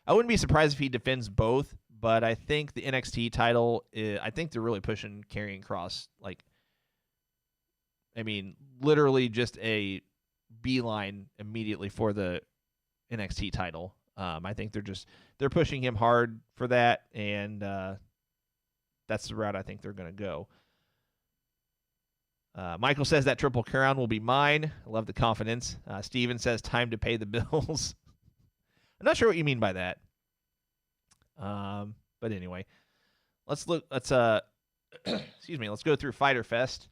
I wouldn't be surprised if he defends both, but I think the NXT title, I think they're really pushing Karrion Kross. Literally just a beeline immediately for the NXT title. I think they're pushing him hard for that, and that's the route I think they're going to go. Michael says that Triple Crown will be mine. I love the confidence. Steven says time to pay the bills. I'm not sure what you mean by that. But anyway, let's go through Fyter Fest,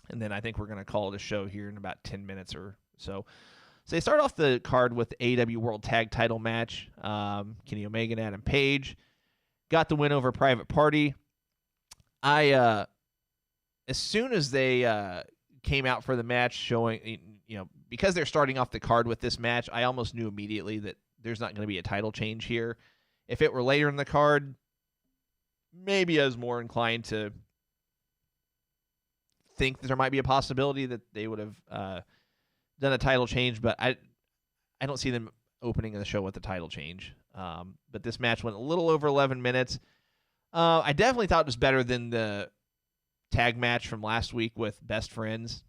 and then I think we're going to call it a show here in about 10 minutes or so. So they start off the card with the AEW World Tag Title match. Kenny Omega and Adam Page got the win over Private Party. As soon as they came out for the match, showing, because they're starting off the card with this match, I almost knew immediately that there's not going to be a title change here. If it were later in the card, maybe I was more inclined to think that there might be a possibility that they would have done a title change, but I don't see them opening the show with a title change. But this match went a little over 11 minutes. I definitely thought it was better than the tag match from last week with Best Friends.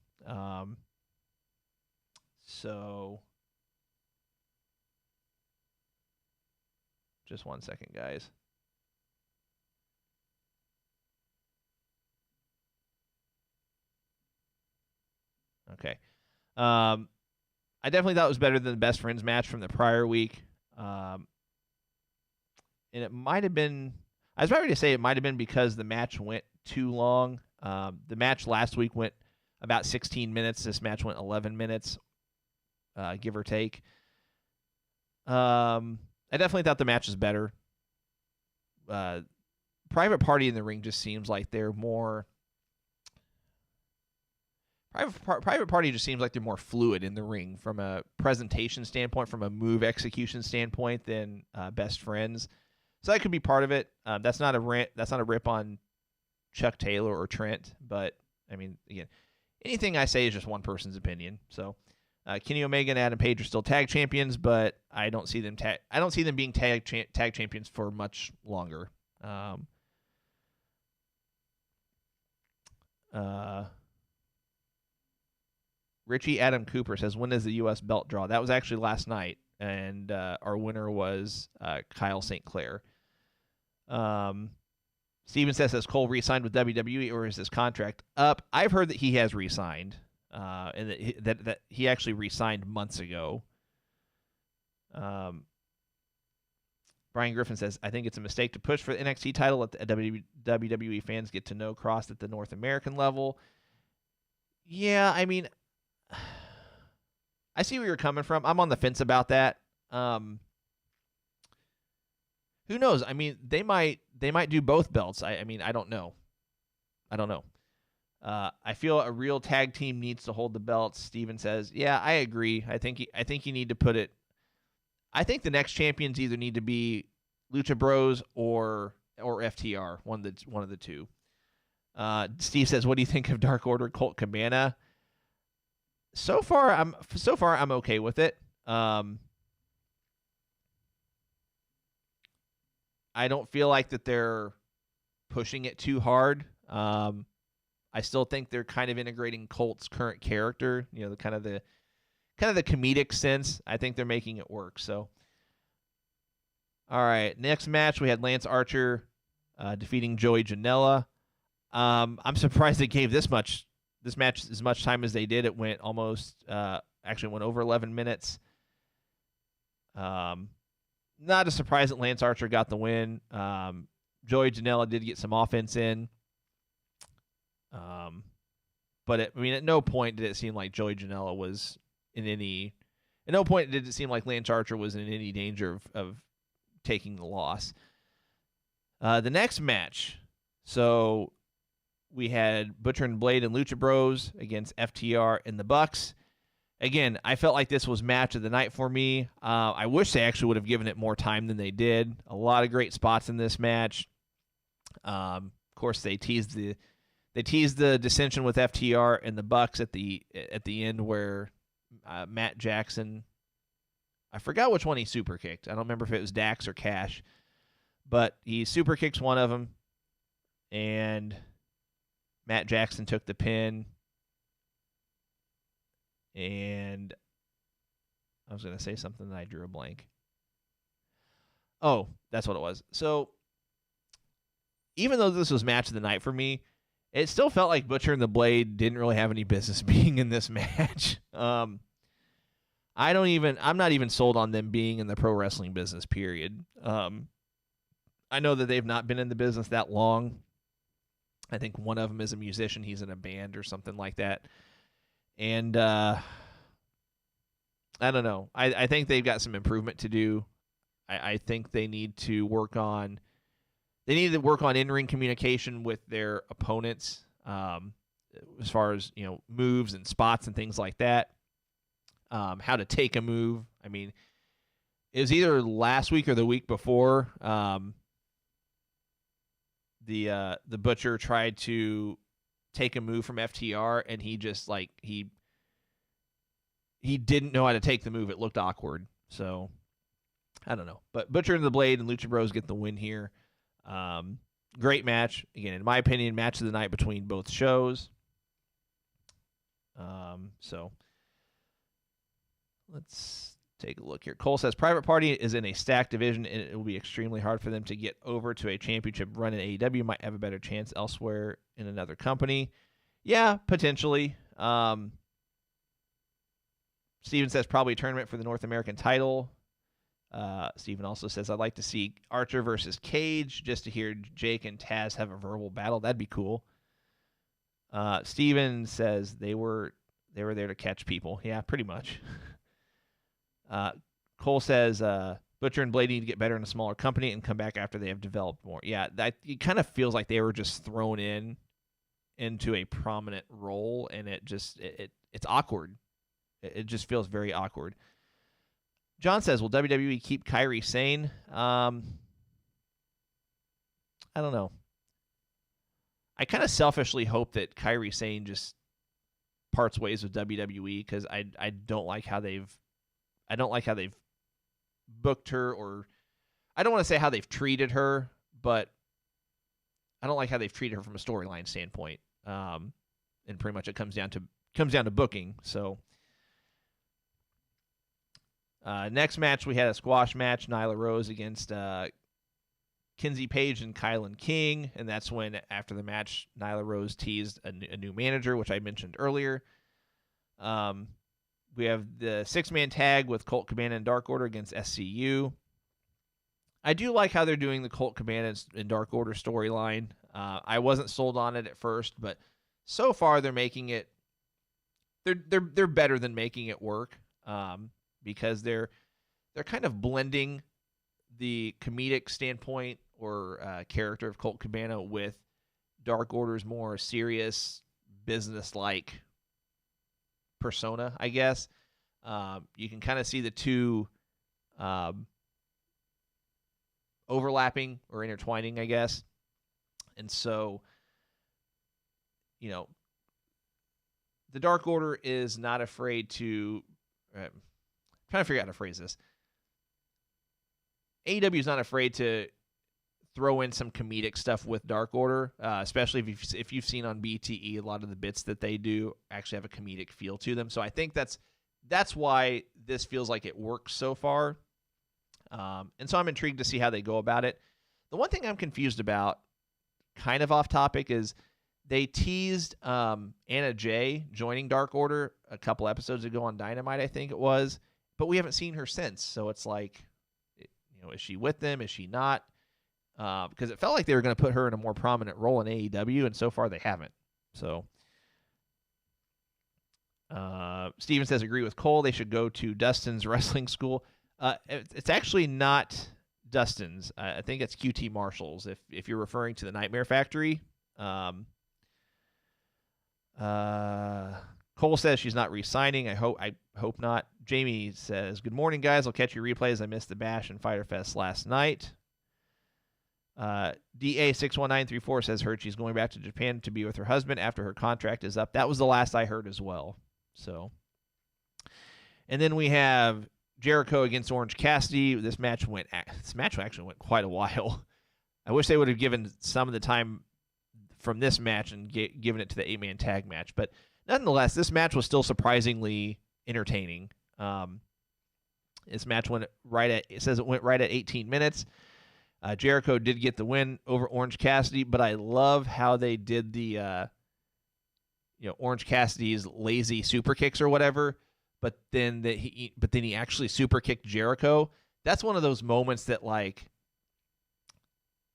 So just 1 second, guys. Okay. I definitely thought it was better than the Best Friends match from the prior week. And it might have been, I was ready to say it might have been because the match went too long. The match last week went about 16 minutes. This match went 11 minutes, give or take. I definitely thought the match was better. Private Party in the ring just seems like they're more... Private Party just seems like they're more fluid in the ring from a presentation standpoint, from a move execution standpoint than Best Friends. So that could be part of it. That's not a rip on Chuck Taylor or Trent, but again, anything I say is just one person's opinion. So Kenny Omega and Adam Page are still tag champions, but I don't see them being tag champions for much longer. Richie Adam Cooper says, when is the U.S. belt draw? That was actually last night, and our winner was Kyle St. Clair. Steven says, has Cole re-signed with WWE, or is his contract up? I've heard that he has re-signed, and that he actually re-signed months ago. Brian Griffin says, I think it's a mistake to push for the NXT title. Let the WWE fans get to know Cross at the North American level. Yeah, I see where you're coming from. I'm on the fence about that. Who knows? I mean, they might do both belts. I mean, I don't know. I feel a real tag team needs to hold the belts. Steven says, "Yeah, I agree. I think you need to put it. I think the next champions either need to be Lucha Bros or FTR, one of the two." Steve says, "What do you think of Dark Order Colt Cabana?" So far, I'm okay with it. I don't feel like that they're pushing it too hard. I still think they're kind of integrating Colt's current character, the kind of the comedic sense. I think they're making it work. So, all right, next match we had Lance Archer defeating Joey Janela. I'm surprised they gave this match as much time as they did. It went almost actually went over 11 minutes. Not a surprise that Lance Archer got the win. Joey Janela did get some offense in. But at no point did it seem like Joey Janela was at no point did it seem like Lance Archer was in any danger of taking the loss. The next match, so we had Butcher and Blade and Lucha Bros against FTR and the Bucks. Again, I felt like this was match of the night for me. I wish they actually would have given it more time than they did. A lot of great spots in this match. Of course, they teased the dissension with FTR and the Bucks at the end where Matt Jackson, I forgot which one he super kicked. I don't remember if it was Dax or Cash, but he super kicks one of them, and Matt Jackson took the pin. And I was going to say something and I drew a blank. Oh, that's what it was. So even though this was match of the night for me, it still felt like Butcher and the Blade didn't really have any business being in this match. I'm not even sold on them being in the pro wrestling business, period. I know that they've not been in the business that long. I think one of them is a musician. He's in a band or something like that. And I don't know. I think they've got some improvement to do. I think they need to work on in-ring communication with their opponents, as far as moves and spots and things like that. How to take a move. I mean, it was either last week or the week before. The Butcher tried to take a move from FTR, and he just he didn't know how to take the move. It looked awkward. So I don't know. But Butcher and the Blade and Lucha Bros get the win here. Great match. Again, in my opinion, match of the night between both shows. So let's take a look here. Cole says Private Party is in a stacked division, and it will be extremely hard for them to get over to a championship run in AEW. Might have a better chance elsewhere in another company. Yeah, potentially. Steven says probably a tournament for the North American title. Steven also says I'd like to see Archer versus Cage just to hear Jake and Taz have a verbal battle. That'd be cool. Steven says they were there to catch people. Yeah, pretty much. Cole says Butcher and Blade need to get better in a smaller company and come back after they have developed more. Yeah, it kind of feels like they were just thrown into a prominent role, and it's awkward. It just feels very awkward. John says, will WWE keep Kairi Sane? I don't know. I kind of selfishly hope that Kairi Sane just parts ways with WWE, because I don't like how they've booked her, or I don't want to say how they've treated her, but I don't like how they've treated her from a storyline standpoint. And pretty much it comes down to booking. So next match, we had a squash match, Nyla Rose against Kinsey Page and Kylan King, and that's when, after the match, Nyla Rose teased a new manager, which I mentioned earlier. We have the six-man tag with Colt Cabana and Dark Order against SCU. I do like how they're doing the Colt Cabana and Dark Order storyline. I wasn't sold on it at first, but so far they're making it. They're better than making it work. because they're kind of blending the comedic standpoint or character of Colt Cabana with Dark Order's more serious, business-like persona, I guess. You can kind of see the two overlapping or intertwining, I guess. And so, the Dark Order is not afraid to... I'm trying to figure out how to phrase this. AEW is not afraid to throw in some comedic stuff with Dark Order, especially if you've seen on BTE, a lot of the bits that they do actually have a comedic feel to them. So I think that's why this feels like it works so far. And so I'm intrigued to see how they go about it. The one thing I'm confused about, kind of off topic, is they teased Anna Jay joining Dark Order a couple episodes ago on Dynamite, I think it was, but we haven't seen her since. So it's like, is she with them? Is she not? Because it felt like they were going to put her in a more prominent role in AEW, and so far they haven't. So Steven says, agree with Cole. They should go to Dustin's wrestling school. It's actually not Dustin's. I think it's QT Marshall's, if you're referring to the Nightmare Factory. Cole says she's not re-signing. I hope not. Jamie says, good morning, guys. I'll catch your replays. I missed the Bash and Fyter Fest last night. DA61934 says heard she's going back to Japan to be with her husband after her contract is up. That was the last I heard as well. So, and then we have Jericho against Orange Cassidy. This match actually went quite a while. I wish they would have given some of the time from this match and given it to the 8-man tag match, but nonetheless, this match was still surprisingly entertaining. This match went right at 18 minutes. Jericho did get the win over Orange Cassidy, but I love how they did the Orange Cassidy's lazy super kicks or whatever, but then he actually super kicked Jericho. That's one of those moments that, like,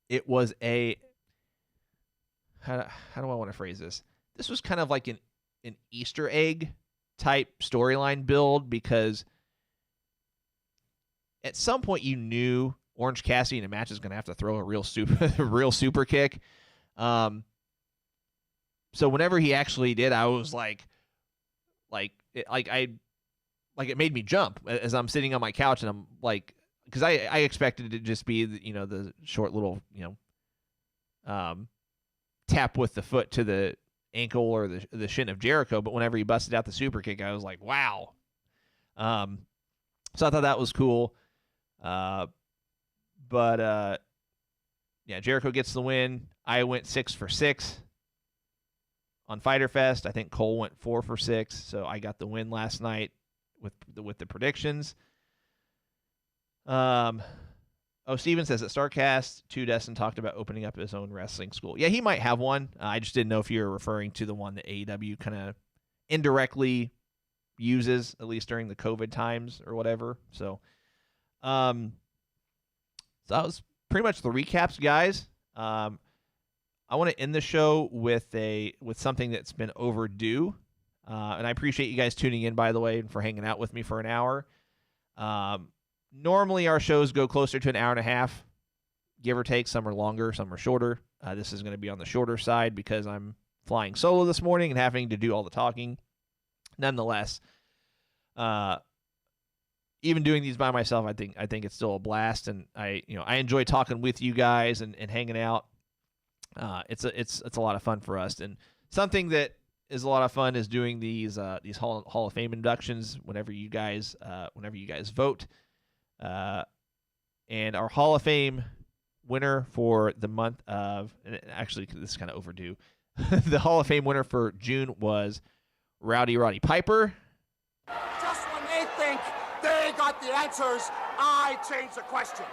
it was a how do I want to phrase this? This was kind of like an Easter egg type storyline build, because at some point you knew Orange Cassidy in a match is going to have to throw a real super kick. So whenever he actually did, I was like it made me jump as I'm sitting on my couch, and I'm like, because I expected it to just be the short little tap with the foot to the ankle or the shin of Jericho, but whenever he busted out the super kick, I was like, wow. So I thought that was cool. But Jericho gets the win. I went 6 for 6 on Fyter Fest. I think Cole went 4 for 6, so I got the win last night with the predictions. Steven says that StarCast 2 Destin talked about opening up his own wrestling school. Yeah, he might have one. I just didn't know if you were referring to the one that AEW kind of indirectly uses, at least during the COVID times or whatever. So that was pretty much the recaps, guys. I want to end the show with something that's been overdue, and I appreciate you guys tuning in, by the way, and for hanging out with me for an hour. Normally our shows go closer to an hour and a half, give or take. Some are longer, some are shorter. This is going to be on the shorter side because I'm flying solo this morning and having to do all the talking. Nonetheless, even doing these by myself, I think it's still a blast, and I enjoy talking with you guys and hanging out. It's a lot of fun for us, and something that is a lot of fun is doing these Hall of Fame inductions whenever you guys vote. And our Hall of Fame winner for the month of, and actually this is kind of overdue, the Hall of Fame winner for June was Roddy Piper. Just when they think they got the answers, I change the questions.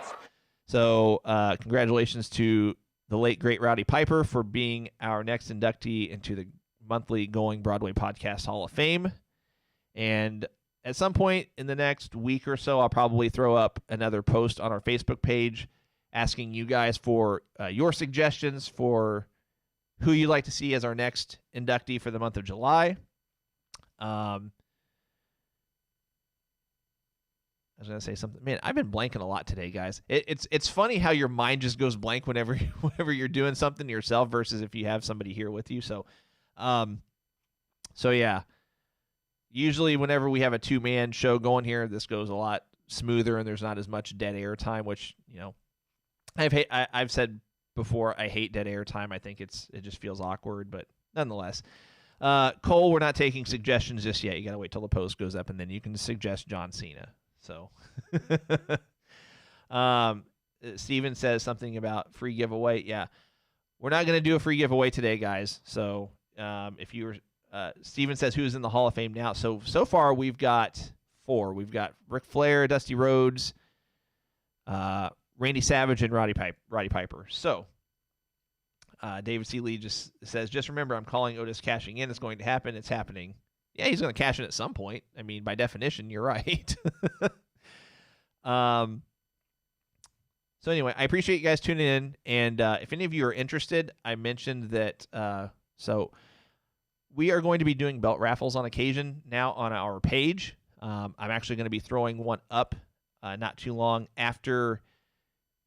So congratulations to the late, great Roddy Piper for being our next inductee into the monthly Going Broadway Podcast Hall of Fame. And at some point in the next week or so, I'll probably throw up another post on our Facebook page asking you guys for your suggestions for who you'd like to see as our next inductee for the month of July. was gonna say something. Man, I've been blanking a lot today, guys. It's funny how your mind just goes blank whenever you're doing something yourself versus if you have somebody here with you. So yeah. Usually whenever we have a 2-man show going here, this goes a lot smoother and there's not as much dead air time, which, I've said before, I hate dead air time. I think it just feels awkward, but nonetheless. Cole, we're not taking suggestions just yet. You got to wait till the post goes up and then you can suggest John Cena. So, Steven says something about free giveaway. Yeah, we're not going to do a free giveaway today, guys. So, if you were, Steven says who's in the Hall of Fame now. So far we've got 4. We've got Ric Flair, Dusty Rhodes, Randy Savage, and Roddy Piper. So, David C. Lee just says, just remember, I'm calling Otis cashing in. It's going to happen. It's happening. Yeah, he's going to cash in at some point. I mean, by definition, you're right. So anyway, I appreciate you guys tuning in. And if any of you are interested, I mentioned that so we are going to be doing belt raffles on occasion now on our page. I'm actually going to be throwing one up not too long after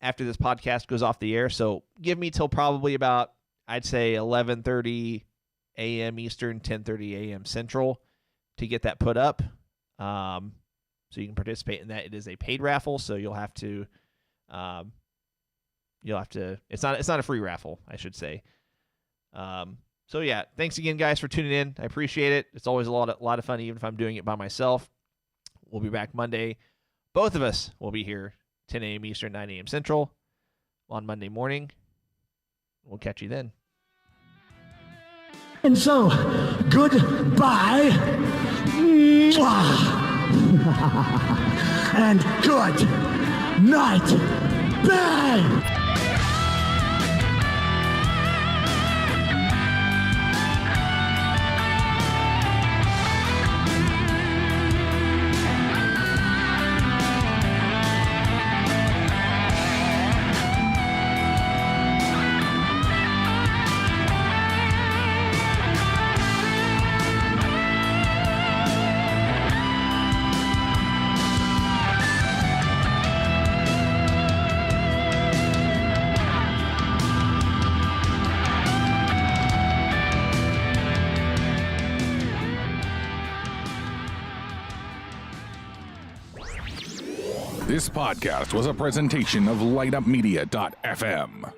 this podcast goes off the air. So give me till probably about, I'd say 11:30 a.m. Eastern, 10:30 a.m. Central to get that put up. So you can participate in that. It is a paid raffle, so you'll have to it's not a free raffle, I should say. So yeah, thanks again, guys, for tuning in. I appreciate it. It's always a lot of fun, even if I'm doing it by myself. We'll be back Monday. Both of us will be here 10 a.m. Eastern, 9 a.m. Central on Monday morning. We'll catch you then. And so, goodbye. And good night. Bang! This podcast was a presentation of LightUpMedia.fm.